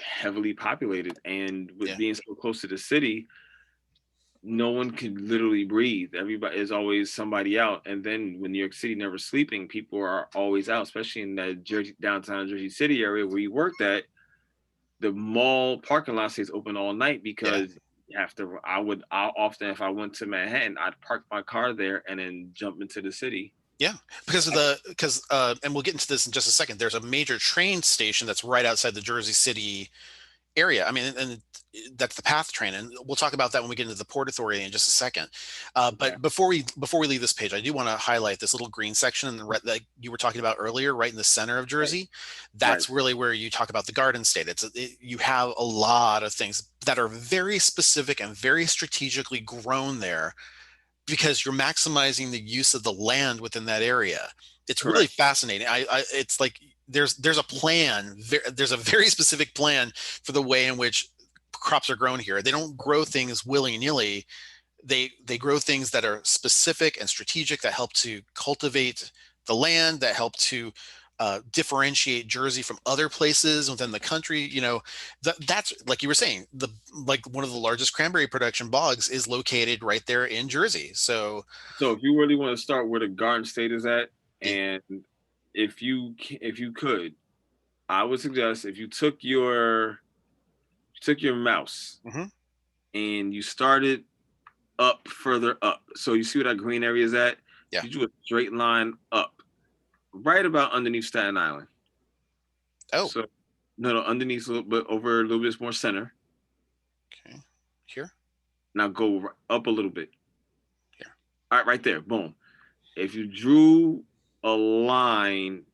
heavily populated, and with Yeah. being so close to the city, no one can literally breathe. Everybody is always somebody out, and then when New York City never sleeping, people are always out, especially in that downtown Jersey City area where you worked at. The mall parking lot stays open all night Yeah. because you have to. I often, if I went to Manhattan, I'd park my car there and then jump into the city. Yeah, because and we'll get into this in just a second. There's a major train station that's right outside the Jersey City area. I mean, and that's the PATH train, and we'll talk about that when we get into the Port Authority in just a second. Okay. But before we leave this page, I do want to highlight this little green section in the red that you were talking about earlier, right in the center of Right. Jersey. Right. That's really where you talk about the Garden State. You have a lot of things that are very specific and very strategically grown there because you're maximizing the use of the land within that area. It's really Correct. fascinating. It's like there's a plan. There's a very specific plan for the way in which crops are grown here. They don't grow things willy nilly. They grow things that are specific and strategic that help to cultivate the land, that help to differentiate Jersey from other places within the country. That's like you were saying, the like one of the largest cranberry production bogs is located right there in Jersey. So So if you really want to start where the Garden State is at, yeah. and if you could, I would suggest if you took your mouse Mhm. and you started up further up. So you see where that green area is at? Yeah. You drew a straight line up, right about underneath Staten Island. Oh, So no, underneath a little bit, over a little bit more center. okay. Here, Now go up a little bit. here. All right, right there. Boom. If you drew a line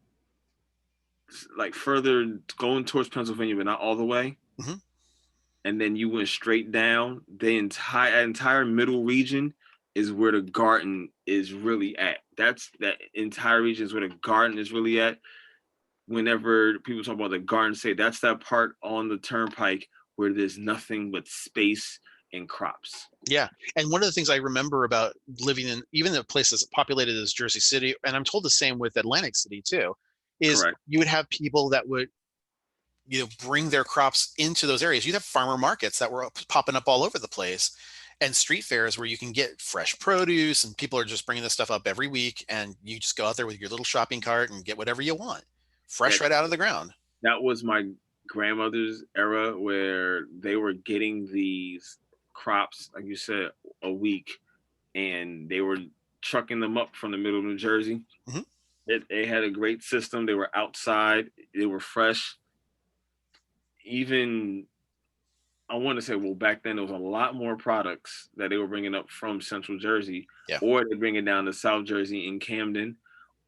like further going towards Pennsylvania, but not all the way. Mhm. And then you went straight down. The entire middle region is where the garden is really at. That entire region is where the garden is really at. Whenever people talk about the garden state, that's that part on the turnpike where there's nothing but space and crops. Yeah. And one of the things I remember about living in even the places populated as Jersey City, and I'm told the same with Atlantic City too, is Correct. you would have people that would, bring their crops into those areas. You'd have farmer markets that were popping up all over the place and street fairs where you can get fresh produce and people are just bringing this stuff up every week and you just go out there with your little shopping cart and get whatever you want fresh That right out of the ground. that was my grandmother's era where they were getting these crops, like you said, a week, and they were trucking them up from the middle of New Jersey. Mhm. They had a great system. They were outside. They were fresh. Even I want to say, well, back then there was a lot more products that they were bringing up from Central Jersey, Yeah. or they bring it down to South Jersey in Camden,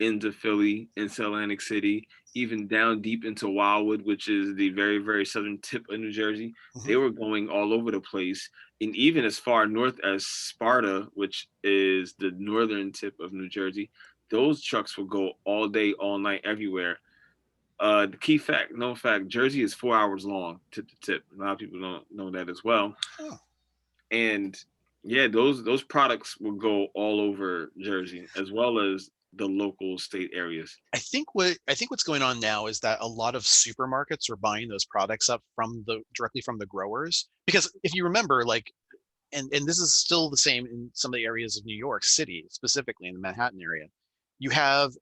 into Philly, into Atlantic City, even down deep into Wildwood, which is the very, very southern tip of New Jersey. Mhm. They were going all over the place, and even as far north as Sparta, which is the northern tip of New Jersey. Those trucks would go all day, all night, everywhere. The key fact, known fact, Jersey is 4 hours long, tip to tip. A lot of people don't know that as well. Oh. And yeah, those products will go all over Jersey as well as the local state areas. I think what's going on now is that a lot of supermarkets are buying those products up from the directly from the growers. Because if you remember, like, and this is still the same in some of the areas of New York City, specifically in the Manhattan area, you have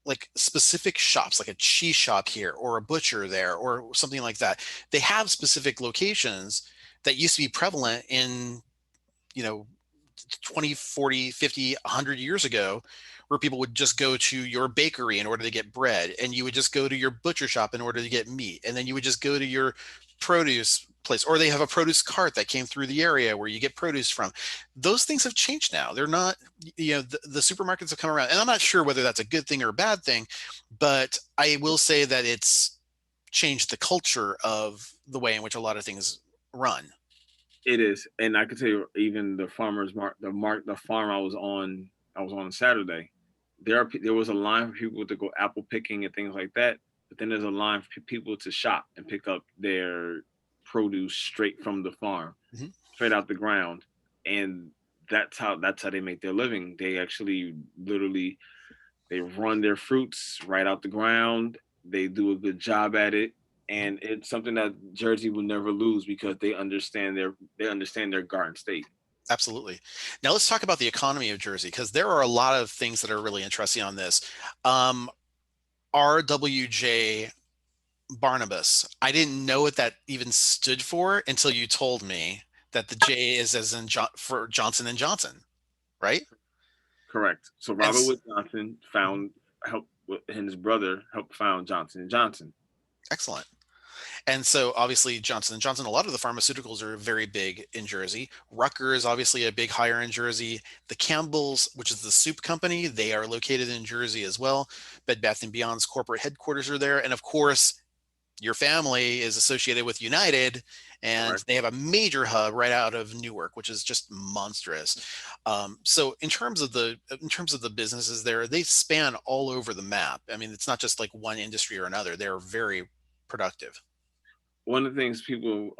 like specific shops, like a cheese shop here or a butcher there or something like that. They have specific locations that used to be prevalent in, you know, 20, 40, 50, 100 years ago, where people would just go to your bakery in order to get bread, and you would just go to your butcher shop in order to get meat, and then you would just go to your produce place, or they have a produce cart that came through the area where you get produce from. Those things have changed now. They're not, the supermarkets have come around, and I'm not sure whether that's a good thing or a bad thing, but I will say that it's changed the culture of the way in which a lot of things run. It is, and I can tell you, even the farmers the farm I was on Saturday. There was a line for people to go apple picking and things like that, but then there's a line for people to shop and pick up their produce straight from the farm, Mhm. straight out the ground, and that's how they make their living. They actually literally they run their fruits right out the ground. They do a good job at it, and it's something that Jersey will never lose because they understand their garden state. Absolutely. Now let's talk about the economy of Jersey, because there are a lot of things that are really interesting on this. Um, RWJ Barnabas. I didn't know what that even stood for until you told me that the J is as in for Johnson and Johnson, right? Correct. So And Robert Wood Johnson found help and his brother helped found Johnson and Johnson. excellent. And so obviously Johnson and Johnson, a lot of the pharmaceuticals are very big in Jersey. Rucker is obviously a big hire in Jersey. The Campbells, which is the soup company, they are located in Jersey as well. Bed Bath and Beyond's corporate headquarters are there. And of course, your family is associated with United, and Correct. they have a major hub right out of Newark, which is just monstrous. So in terms of the businesses there, they span all over the map. I mean, it's not just like one industry or another. They're very productive. One of the things people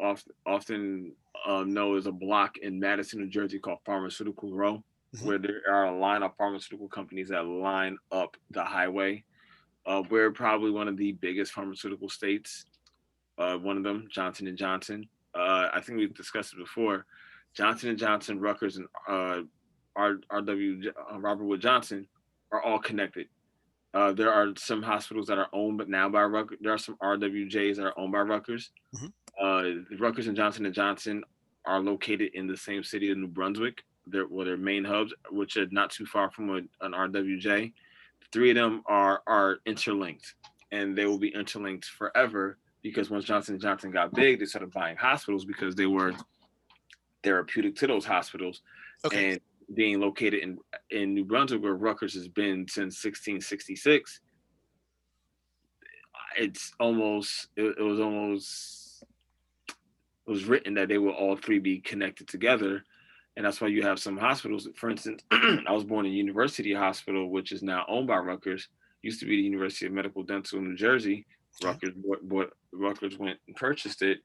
often know is a block in Madison, New Jersey called Pharmaceutical Row, Mhm. where there are a line of pharmaceutical companies that line up the highway. We're probably one of the biggest pharmaceutical states. One of them, Johnson and Johnson. I think we've discussed it before. Johnson and Johnson, Rutgers, and RW Robert Wood Johnson are all connected. There are some hospitals that are owned, but now by Rutgers. There are some RWJs that are owned by Rutgers. Mhm. Rutgers and Johnson are located in the same city of New Brunswick. Their main hubs, which are not too far from an RWJ. The three of them are interlinked, and they will be interlinked forever because once Johnson and Johnson got big, they started buying hospitals because they were therapeutic to those hospitals, Okay. and being located in New Brunswick, where Rutgers has been since 1666, it was written that they will all three be connected together. And that's why you have some hospitals. For instance, I was born in University Hospital, which is now owned by Rutgers. Used to be the University of Medical Dental in New Jersey. Okay. Rutgers went and purchased it.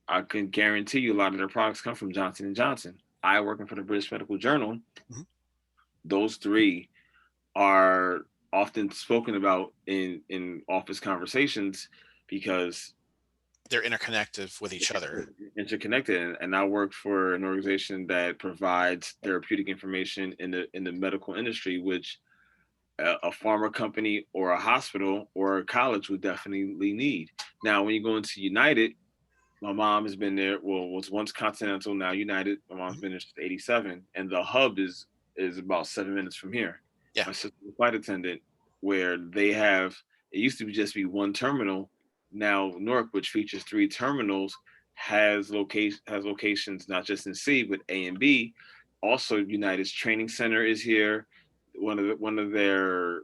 I can guarantee you a lot of their products come from Johnson and Johnson. I working for the British Medical Journal. Mhm. Those three are often spoken about in office conversations because They're interconnected with each other. interconnected. And I work for an organization that provides therapeutic information in the medical industry, which a pharma company or a hospital or a college would definitely need. Now, when you go into United, my mom has been there. Well, was once Continental, now United. My mom's Mhm. been there since '87, and the hub is about 7 minutes from here. Yeah. My sister's a flight attendant, where they have it used to be just be one terminal. Now Newark, which features three terminals, has locations not just in C but A and B. Also, United's training center is here. One of their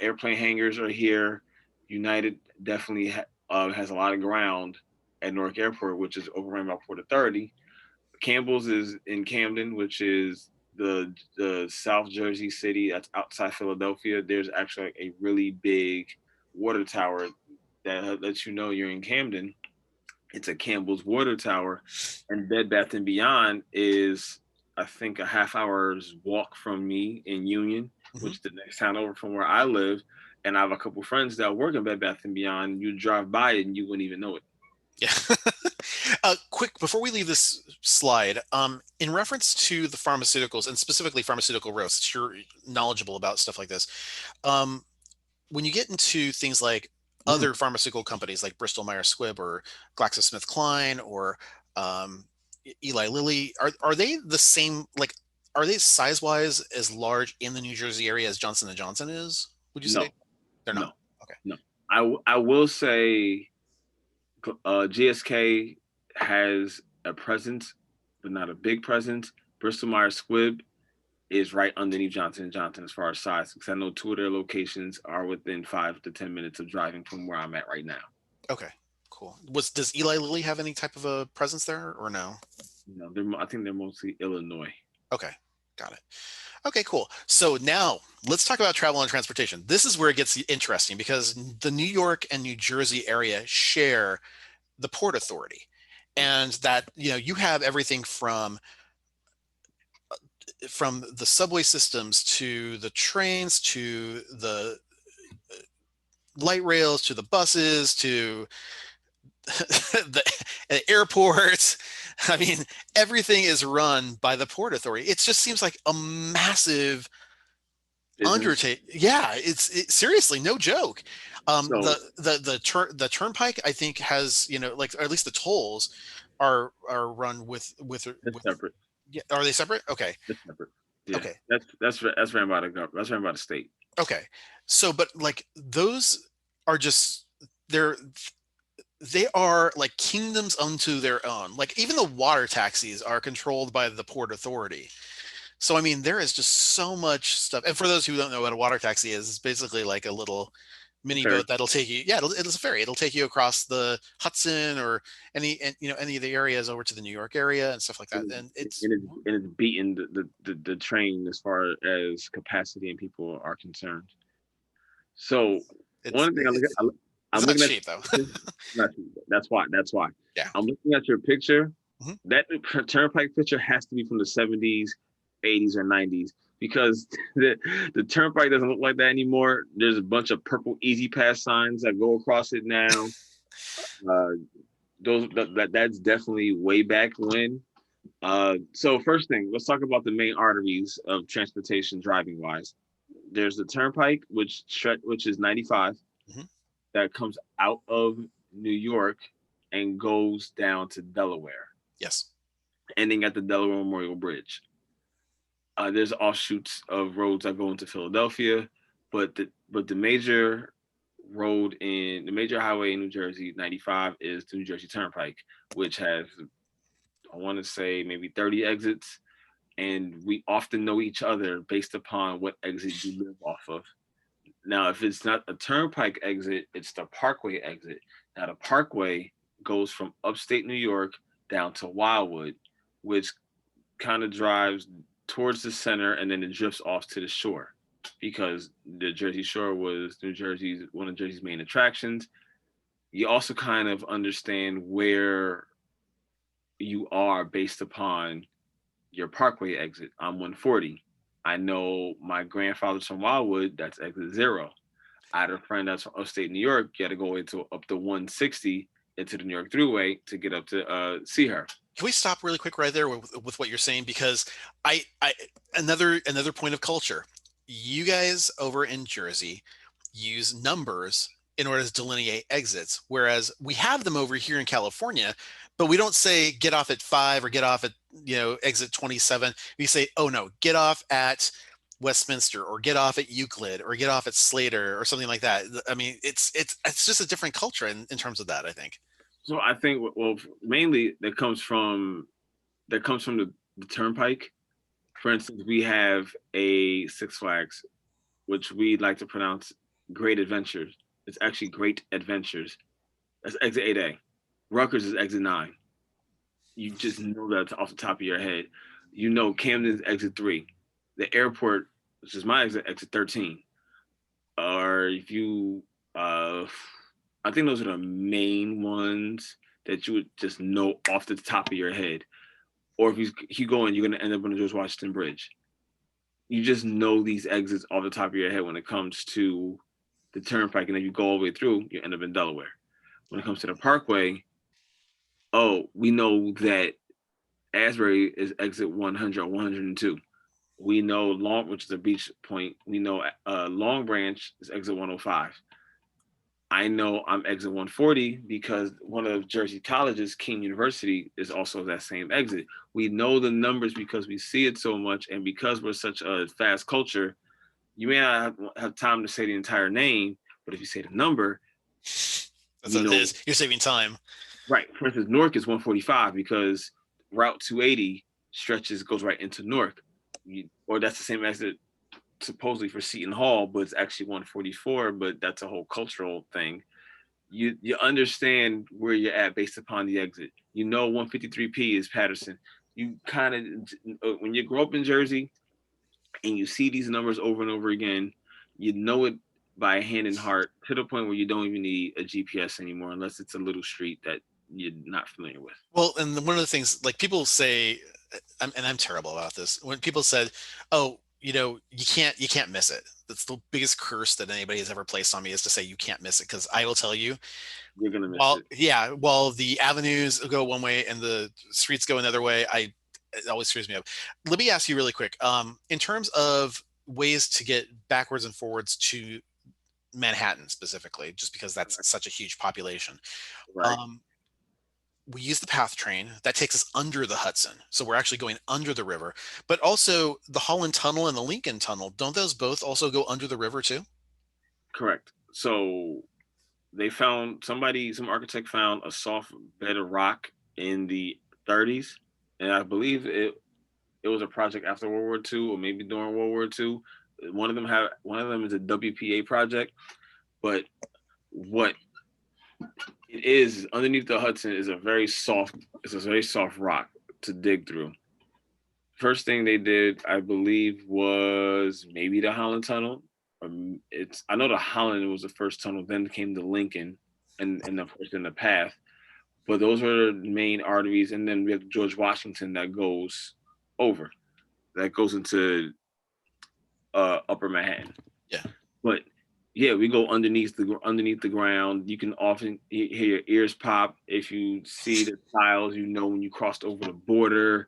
airplane hangars are here. United definitely has a lot of ground at Newark Airport, which is overrun by Port Authority. Campbell's is in Camden, which is the South Jersey city that's outside Philadelphia. There's actually a really big water tower that lets you know you're in Camden. It's a Campbell's water tower, and Bed Bath and Beyond is I think a half hour's walk from me in Union, Mhm. which is the next town over from where I live. And I have a couple friends that work in Bed Bath and Beyond. You drive by it and you wouldn't even know it. Yeah. Quick, before we leave this slide, in reference to the pharmaceuticals and specifically Pharmaceutical Row, since you're knowledgeable about stuff like this, um, when you get into things like Mm, other pharmaceutical companies like Bristol Myers Squibb or GlaxoSmithKline or um, Eli Lilly, are they the same? Like, are they size wise as large in the New Jersey area as Johnson and Johnson is? Would you say no, they're not? no, Okay. no. I will say GSK has a presence, but not a big presence. Bristol Myers Squibb is right underneath Johnson and Johnson as far as size, because I know two of their locations are within 5 to 10 minutes of driving from where I'm at right now. Okay. Cool. Does Eli Lilly have any type of a presence there or no? You know, I think they're mostly Illinois. Okay. Got it. Okay, cool. So now let's talk about travel and transportation. This is where it gets interesting because the New York and New Jersey area share the Port Authority. And that, you have everything from the subway systems to the trains to the light rails to the buses to the airports. I mean, everything is run by the Port Authority. It just seems like a massive Business. undertake. Yeah, seriously no joke. So The turnpike I think has, like, or at least the tolls are run it's with separate. yeah, are they separate? Okay. It's separate. Yeah, Okay. that's ran by the government. That's ran by the state. Okay. So but like those are just they're they are like kingdoms unto their own. Like even the water taxis are controlled by the Port Authority. So I mean, there is just so much stuff. And for those who don't know what a water taxi is, it's basically like a little mini Fair. boat that'll take you. Yeah, it's a ferry. It'll take you across the Hudson or any of the areas over to the New York area and stuff like that. And And it's, it's and it's, and it's beating the train as far as capacity and people are concerned. So it's one thing it's I'm it's not looking at cheap though. your picture. That's why. That's why. Yeah. I'm looking at your picture. Mhm. That turnpike picture has to be from the 70s, 80s, or 90s because the turnpike doesn't look like that anymore. There's a bunch of purple Easy Pass signs that go across it now. Uh, that's definitely way back when. So first thing, let's talk about the main arteries of transportation driving wise. There's the turnpike, which is 95, Mhm. that comes out of New York and goes down to Delaware, Yes. ending at the Delaware Memorial Bridge. There's offshoots of roads that go into Philadelphia, but the major highway in New Jersey, 95, is the New Jersey Turnpike, which has I want to say maybe 30 exits. and we often know each other based upon what exit you live off of. Now, if it's not a turnpike exit, it's the parkway exit. Now, the parkway goes from upstate New York down to Wildwood, which kind of drives towards the center and then it drifts off to the shore because the Jersey Shore was New Jersey's one of Jersey's main attractions. You also kind of understand where you are based upon your parkway exit. I'm 140. I know my grandfather's from Wildwood, that's exit 0. I had a friend that's from upstate New York. You had to go into up to 160 into the New York Thruway to get up to see her. Can we stop really quick right there with what you're saying? Because I another point of culture. You guys over in Jersey use numbers in order to delineate exits, whereas we have them over here in California, but we don't say get off at 5 or get off at exit 27. We say, oh no, get off at Westminster or get off at Euclid or get off at Slater or something like that. I mean, it's just a different culture in terms of that, I think. So I think, well, mainly that comes from the turnpike. For instance, we have a Six Flags, which we like to pronounce Great Adventures. It's actually Great Adventures. That's exit 8A. Rutgers is exit 9. You just know that off the top of your head. You know Camden's exit 3. The airport, which is my exit 13. Or if you, I think those are the main ones that you would just know off the top of your head. Or if you go in, you're going to end up on the George Washington Bridge. You just know these exits off the top of your head when it comes to the turnpike. And if you go all the way through, you end up in Delaware. When it comes to the parkway, oh, we know that Asbury is exit 100 or 102. We know Long, which is a beach point. We know Long Branch is exit 105. I know I'm exit 140 because one of Jersey colleges, King University, is also that same exit. We know the numbers because we see it so much, and because we're such a fast culture, you may not have time to say the entire name, but if you say the number, That's what it is. You're saving time. Right. For instance, Newark is 145 because Route 280 goes right into Newark. Or that's the same exit supposedly for Seton Hall, but it's actually 144, but that's a whole cultural thing. You understand where you're at based upon the exit. You know 153P is Patterson. You kind of, when you grow up in Jersey and you see these numbers over and over again, you know it by hand and heart to the point where you don't even need a GPS anymore unless it's a little street that you're not familiar with. Well, and one of the things, like people say, and I'm terrible about this, when people said, "Oh, you can't miss it." That's the biggest curse that anybody has ever placed on me is to say you can't miss it because I will tell you, You're gonna miss while it. yeah, while the avenues go one way and the streets go another way, it always screws me up. Let me ask you really quick, in terms of ways to get backwards and forwards to Manhattan specifically, just because that's such a huge population. Right. Um, we use the PATH train that takes us under the Hudson. So we're actually going under the river, but also the Holland Tunnel and the Lincoln Tunnel. Don't those both also go under the river too? Correct. So some architect found a soft bed of rock in the 30s, and I believe it was a project after World War II or maybe during World War II. One of them is a WPA project, but what it is underneath the Hudson is a very soft rock to dig through. First thing they did, I believe, was maybe the Holland Tunnel. I know the Holland was the first tunnel, then came the Lincoln, and of course then the Path. But those were the main arteries, and then we have George Washington that goes over, that goes into Upper Manhattan. Yeah. But yeah, we go underneath the ground. You can often hear your ears pop if you see the tiles. You know when you crossed over the border,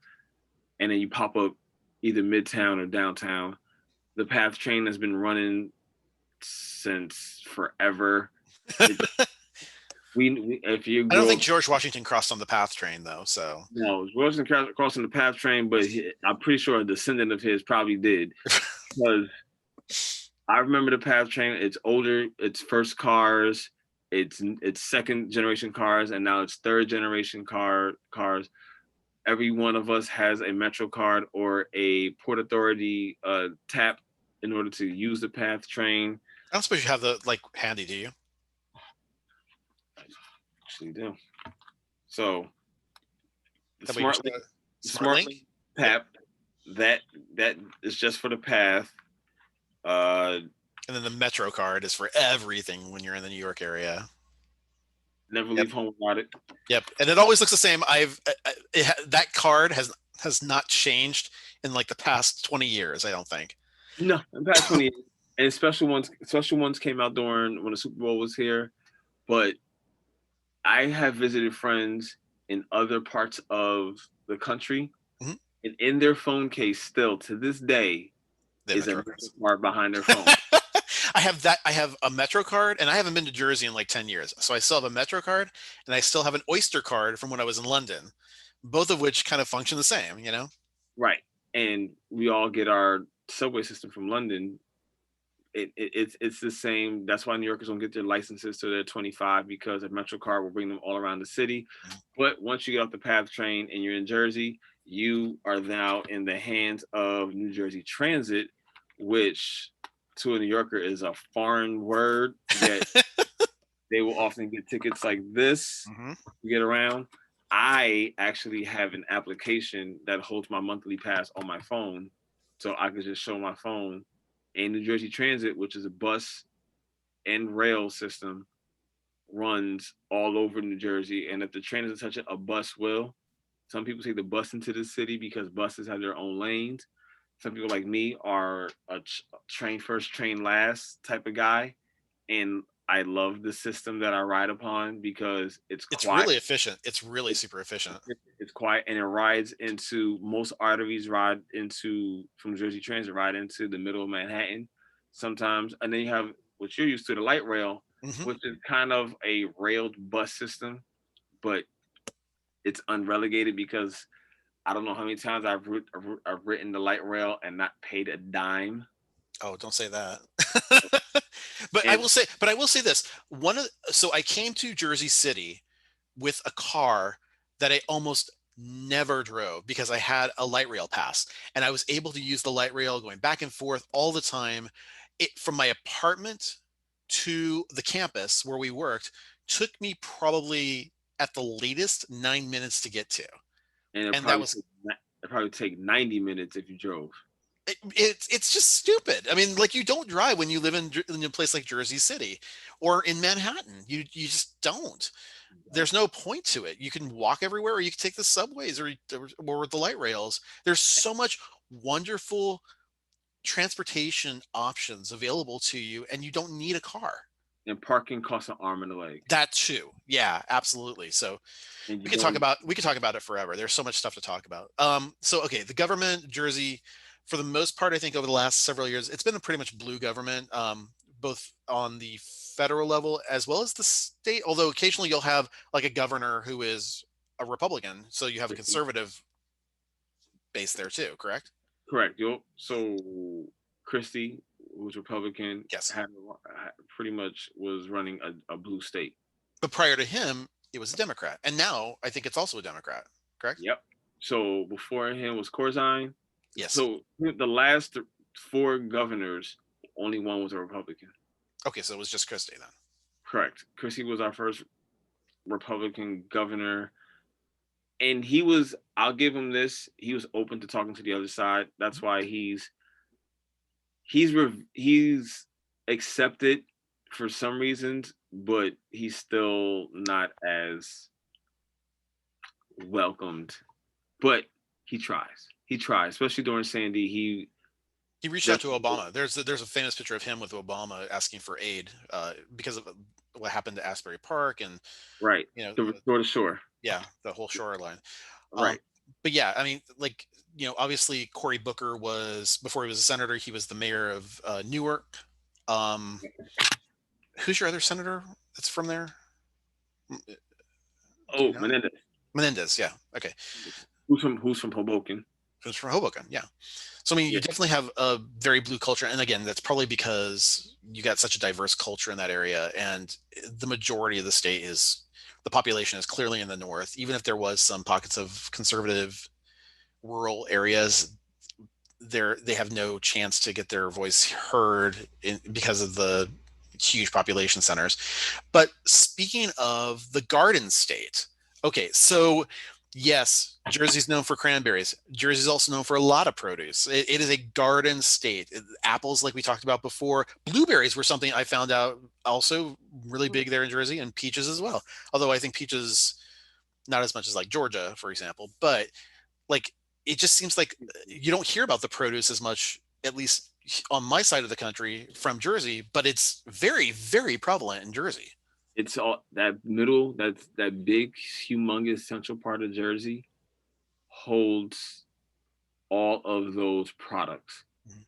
and then you pop up either Midtown or downtown. The PATH train has been running since forever. If you I don't grow think up, George Washington crossed on the PATH train though. So no, it wasn't crossing the PATH train, but I'm pretty sure a descendant of his probably did because I remember the PATH train. It's older. It's first cars. It's second generation cars, and now it's third generation cars. Every one of us has a Metro card or a Port Authority tap in order to use the PATH train. I don't suppose you have the like handy, do you? I actually do. So the That way you can SmartLink, the Smart Link. SmartLink Yep. tap that that is just for the PATH. Uh, And then the Metro card is for everything when you're in the New York area. Never Yep. leave home without it. Yep. And it always looks the same. That card has not changed in like the past 20 years, I don't think. No, in the past 20 years. And special ones came out during when the Super Bowl was here. But I have visited friends in other parts of the country, Mhm. and in their phone case, still to this day, The is a Metro Metro cards. card behind their phone. I have that. I have a Metro card, and I haven't been to Jersey in like 10 years. So I still have a Metro card, and I still have an Oyster card from when I was in London, both of which kind of function the same, you know? Right. And we all get our subway system from London. It's the same. That's why New Yorkers don't get their licenses till they're 25 because a Metro card will bring them all around the city. But once you get off the PATH train and you're in Jersey, you are now in the hands of New Jersey Transit, which to a New Yorker is a foreign word. Yet they will often get tickets like this Mhm. to get around. I actually have an application that holds my monthly pass on my phone, so I could just show my phone. And New Jersey Transit, which is a bus and rail system, runs all over New Jersey. And if the train doesn't touch it, a bus will. Some people take the bus into the city because buses have their own lanes. Some people like me are a train first, train last type of guy, and I love the system that I ride upon because it's It's quiet. really efficient. It's really super efficient. It's quiet, and it rides into most arteries. Ride into from Jersey Transit, ride into the middle of Manhattan sometimes, and then you have what you're used to, the light rail, Hmm. which is kind of a railed bus system, but it's unrelegated because I don't know how many times I've written the light rail and not paid a dime. Oh, don't say that. But And I will say this. So I came to Jersey City with a car that I almost never drove because I had a light rail pass and I was able to use the light rail going back and forth all the time. It from my apartment to the campus where we worked took me probably at the latest 9 minutes to get to. and And that was it probably take 90 minutes if you drove. it's just stupid. I mean, like you don't drive when you live in a place like Jersey City or in Manhattan. You just don't. There's no point to it. You can walk everywhere, or you can take the subways or the light rails. There's so much wonderful transportation options available to you, and you don't need a car. And parking costs an arm and a leg. That too, yeah, absolutely. So And you don't. we could talk about it forever. There's so much stuff to talk about. So okay, the government, Jersey, for the most part, I think over the last several years, it's been a pretty much blue government, both on the federal level as well as the state. Although occasionally you'll have like a governor who is a Republican, so you have a conservative base there too. Correct? Correct. So Christie, who was Republican, Yes. pretty much was running a blue state. But prior to him, it was a Democrat, and now I think it's also a Democrat. Correct? Yep. So before him was Corzine. Yes. So the last four governors, only one was a Republican. Okay, so it was just Christie then. Correct. Christie was our first Republican governor, and he was. I'll give him this. He was open to talking to the other side. That's why he's accepted for some reasons, but he's still not as welcomed. But he tries. He tries, especially during Sandy. He reached out to Obama. There's a famous picture of him with Obama asking for aid because of what happened to Asbury Park and right you know to restore the shore. yeah the whole shoreline. Um, Right. but yeah, I mean, like obviously Cory Booker was before he was a senator, he was the mayor of Newark. Um, who's your other senator that's from there? Do you Oh, know? Menendez. Menendez. Yeah. Okay. Who's from Hoboken? Who's from Hoboken? Yeah. So I mean, you Yeah. definitely have a very blue culture, and again, that's probably because you got such a diverse culture in that area, and the majority of the state is the population is clearly in the north. Even if there was some pockets of conservative rural areas, they have no chance to get their voice heard because of the huge population centers. But speaking of the Garden State, okay, so yes, Jersey's known for cranberries. Jersey's also known for a lot of produce. It is a garden state. Apples, like we talked about before, blueberries were something I found out also really big there in Jersey, and peaches as well. Although I think peaches not as much as like Georgia, for example, but like it just seems like you don't hear about the produce as much, at least on my side of the country from Jersey, but it's very, very prevalent in Jersey. It's all that middle, that big, humongous central part of Jersey holds all of those products. Mhm.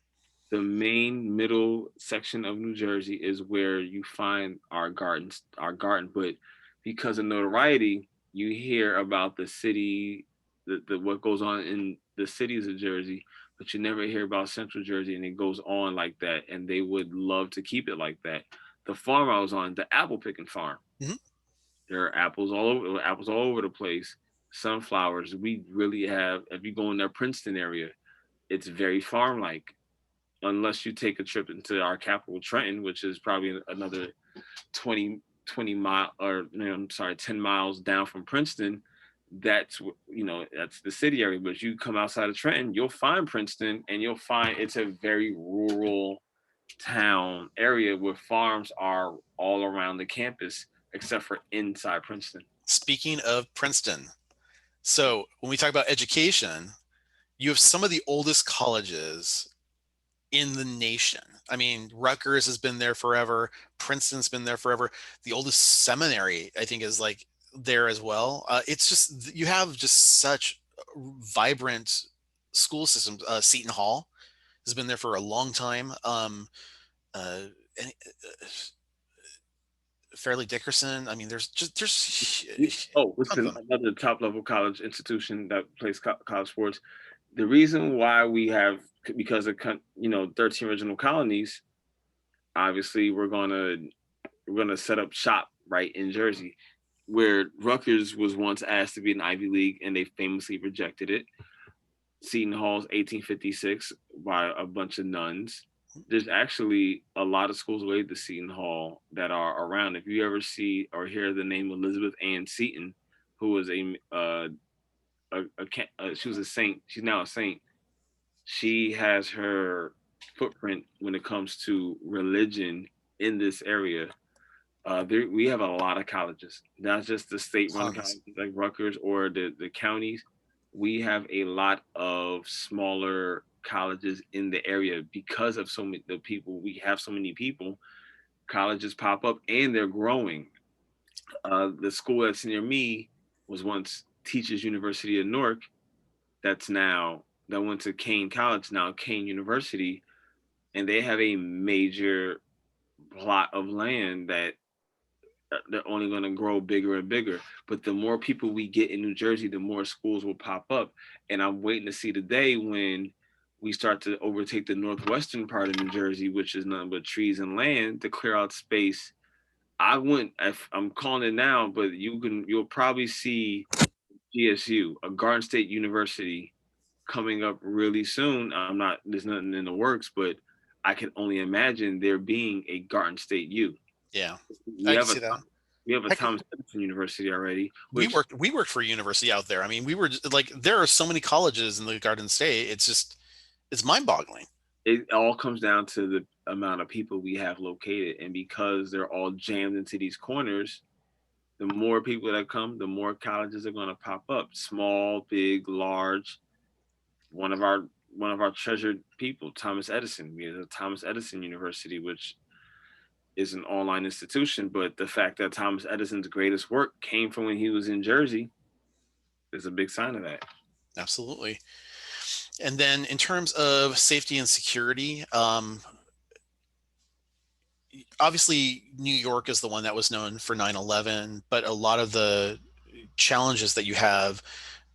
The main middle section of New Jersey is where you find our garden. But because of notoriety, you hear about the city, the what goes on in the cities of Jersey, but you never hear about Central Jersey, and it goes on like that. And they would love to keep it like that. The farm I was on, the apple picking farm, Mhm. there are apples all over the place. Sunflowers. We really have. If you go in that Princeton area, it's very farm like, unless you take a trip into our capital, Trenton, which is probably another 20 mile, or I'm sorry, 10 miles down from Princeton. That's that's the city area. But you come outside of Trenton, you'll find Princeton, and you'll find it's a very rural town area where farms are all around the campus, except for inside Princeton. Speaking of Princeton, so when we talk about education, you have some of the oldest colleges in the nation. I mean, Rutgers has been there forever. Princeton's been there forever. The oldest seminary, I think, is like there as well. It's just you have just such vibrant school systems. Seton Hall has been there for a long time. Uh, Fairleigh Dickerson. I mean, there's What's tons of them. another top level college institution that plays college sports? The reason why we have, because of 13 original colonies, obviously we're gonna set up shop right in Jersey, where Rutgers was once asked to be an Ivy League and they famously rejected it. Seton Hall's 1856 by a bunch of nuns. There's actually a lot of schools related to Seton Hall that are around. If you ever see or hear the name Elizabeth Ann Seton, who was she was a saint. She's now a saint. She has her footprint when it comes to religion in this area. We have a lot of colleges, not just the state-run Tons. colleges like Rutgers or the counties. We have a lot of smaller colleges in the area because of so many the people. We have so many people. Colleges pop up and they're growing. The school that's near me was once Teachers University of Newark. That went to Kane College, now Kane University, and they have a major plot of land that they're only going to grow bigger and bigger. But the more people we get in New Jersey, the more schools will pop up. And I'm waiting to see the day when we start to overtake the northwestern part of New Jersey, which is nothing but trees and land, to clear out space. I'm calling it now, but you'll probably see GSU, a Garden State University, coming up really soon. There's nothing in the works, but I can only imagine there being a Garden State U. Yeah, We I can have a see that. we have a Heck, Thomas Edison University already, we which worked we worked for a university out there. I mean, we were like there are so many colleges in the Garden State. It's mind-boggling. it all comes down to the amount of people we have located. And because they're all jammed into these corners, the more people that come, the more colleges are going to pop up. Small, big, large. One of our one of our treasured people, Thomas Edison. We have a Thomas Edison University, which is an online institution, but the fact that Thomas Edison's greatest work came from when he was in Jersey is a big sign of that. Absolutely. And then in terms of safety and security, obviously New York is the one that was known for 9/11, but a lot of the challenges that you have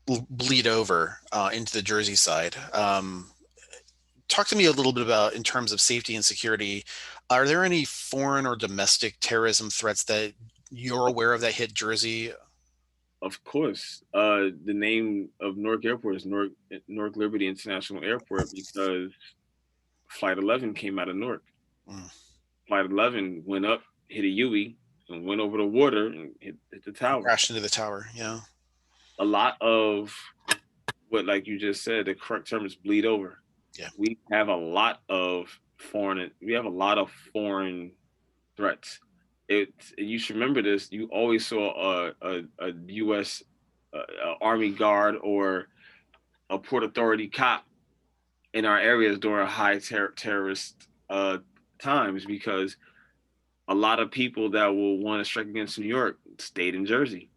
bleed over into the Jersey side. Talk to me a little bit about in terms of safety and security. Are there any foreign or domestic terrorism threats that you're aware of that hit Jersey? Of course, the name of Newark Airport is Newark Liberty International Airport because Flight 11 came out of Newark. Mm, Flight 11 went up, hit a UE, and went over the water and hit the tower. crashed into the tower. Yeah. A lot of what, like you just said, the correct term is bleed over. Yeah. We have a lot of foreign threats. You should remember this. You always saw a U.S. Army guard or a Port Authority cop in our areas during high terrorist times because a lot of people that will want to strike against New York stayed in Jersey.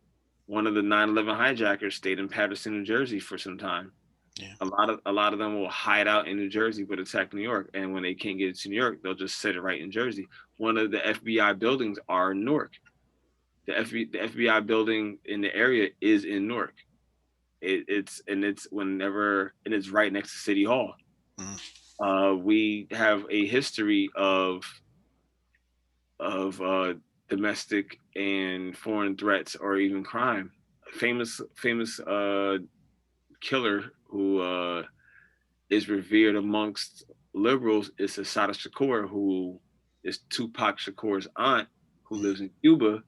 One of the 9/11 hijackers stayed in Paterson, New Jersey for some time. Yeah. A lot of them will hide out in New Jersey but attack New York. And when they can't get to New York, they'll just sit it right in Jersey. One of the FBI buildings are in Newark. The FBI building in the area is in Newark. It's right next to City Hall. Mm. We have a history of domestic and foreign threats or even crime. Famous killer who is revered amongst liberals is Assata Shakur, who is Tupac Shakur's aunt, who Mm. lives in Cuba,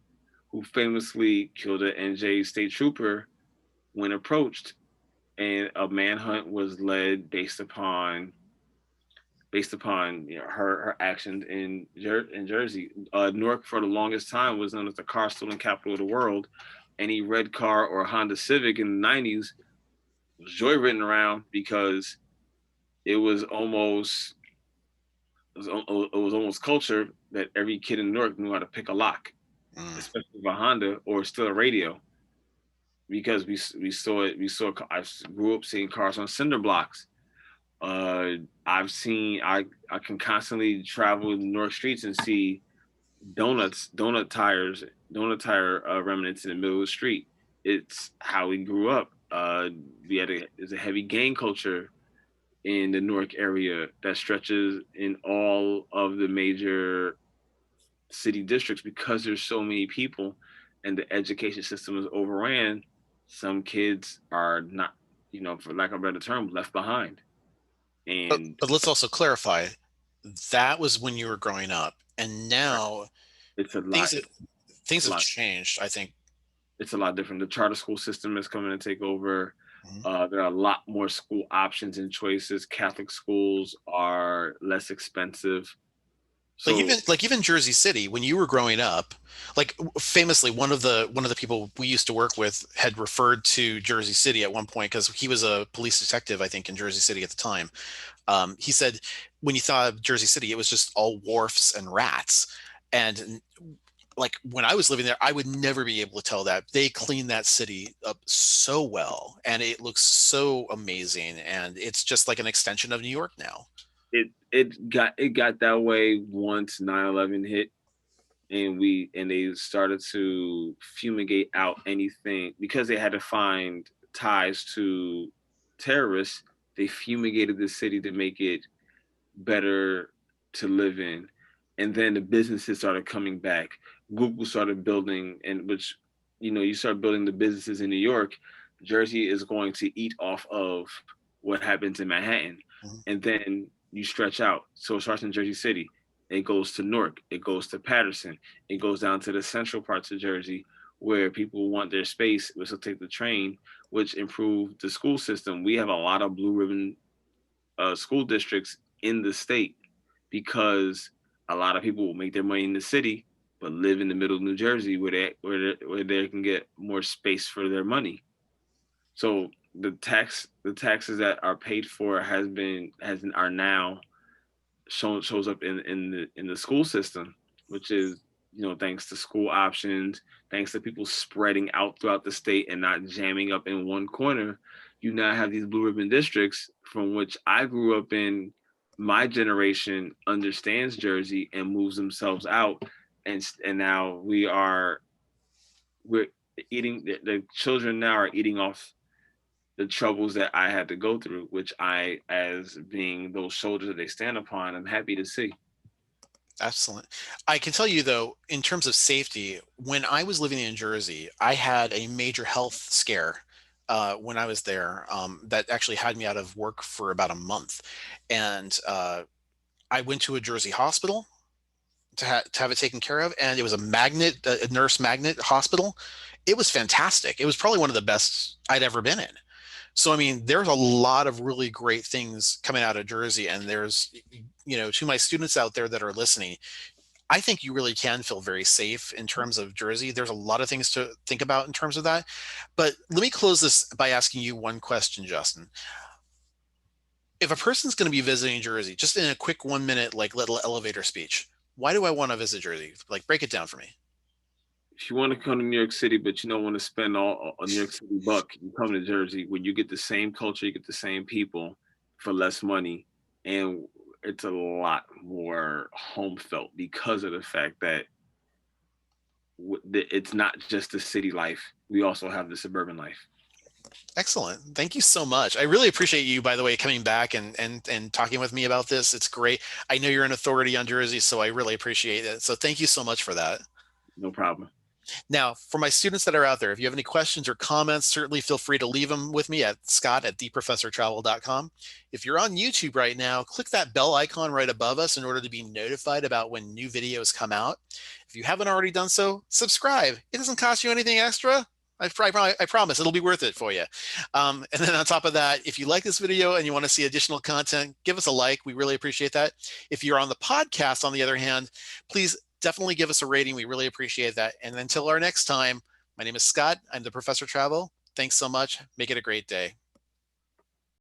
who famously killed an NJ state trooper when approached, and a manhunt was led based upon her actions in Jersey. Newark for the longest time was known as the car stealing capital of the world. Any red car or Honda Civic in the 90s was joyridden around because it was almost it was almost culture that every kid in Newark knew how to pick a lock, Mm. especially with a Honda or still a radio. Because we saw it. I grew up seeing cars on cinder blocks. I can constantly travel in New York streets and see donut tire remnants in the middle of the street. It's how we grew up. There's a heavy gang culture in the Newark area that stretches in all of the major city districts because there's so many people and the education system is overran. Some kids are not, for lack of a better term, left behind. And But let's also clarify that was when you were growing up, and now it's a things lot. things It's a have lot. changed, I think. It's a lot different. The charter school system is coming to take over. Mhm. There are a lot more school options and choices. Catholic schools are less expensive. Like So even Jersey City, when you were growing up, like famously, one of the people we used to work with had referred to Jersey City at one point because he was a police detective, I think, in Jersey City at the time. He said when you thought of Jersey City, it was just all wharfs and rats. And like when I was living there, I would never be able to tell that. They cleaned that city up so well, and it looks so amazing. And it's just like an extension of New York now. it got that way once 9/11 hit, and they started to fumigate out anything because they had to find ties to terrorists. They fumigated the city to make it better to live in. And then the businesses started coming back. Google started building, and which, you start building the businesses in New York. Jersey is going to eat off of what happens in Manhattan. Mhm. And then you stretch out. So it starts in Jersey City. It goes to Newark. It goes to Paterson. It goes down to the central parts of Jersey where people want their space, which will take the train, which improve the school system. We have a lot of blue ribbon school districts in the state because a lot of people will make their money in the city but live in the middle of New Jersey where they can get more space for their money. So the taxes that are paid for are now shows up in the school system, which is thanks to school options, thanks to people spreading out throughout the state and not jamming up in one corner. You now have these blue ribbon districts from which I grew up in. My generation understands Jersey and moves themselves out, and now we're eating the children now are eating off the troubles that I had to go through, which I, as being those shoulders that they stand upon, I'm happy to see. Excellent. I can tell you though, in terms of safety, when I was living in Jersey, I had a major health scare when I was there that actually had me out of work for about a month. And I went to a Jersey hospital to have it taken care of, and it was a nurse magnet hospital. It was fantastic. It was probably one of the best I'd ever been in. So, I mean, there's a lot of really great things coming out of Jersey, and there's, to my students out there that are listening, I think you really can feel very safe in terms of Jersey. There's a lot of things to think about in terms of that. But let me close this by asking you one question, Justin. If a person's going to be visiting Jersey, just in a quick 1 minute, like little elevator speech, why do I want to visit Jersey? Like, break it down for me. If you want to come to New York City, but you don't want to spend all a New York City buck, you come to Jersey where you get the same culture, you get the same people for less money, and it's a lot more home felt because of the fact that it's not just the city life. We also have the suburban life. Excellent. Thank you so much. I really appreciate you, by the way, coming back and talking with me about this. It's great. I know you're an authority on Jersey, so I really appreciate it. So thank you so much for that. No problem. Now, for my students that are out there, if you have any questions or comments, certainly feel free to leave them with me at scott@theprofessortravel.com. If you're on YouTube right now, click that bell icon right above us in order to be notified about when new videos come out. If you haven't already done so, subscribe. It doesn't cost you anything extra. I promise it'll be worth it for you. And then on top of that, if you like this video and you want to see additional content, give us a like. We really appreciate that. If you're on the podcast, on the other hand, please definitely give us a rating. We really appreciate that. And until our next time, my name is Scott. I'm the Professor Travel. Thanks so much. Make it a great day.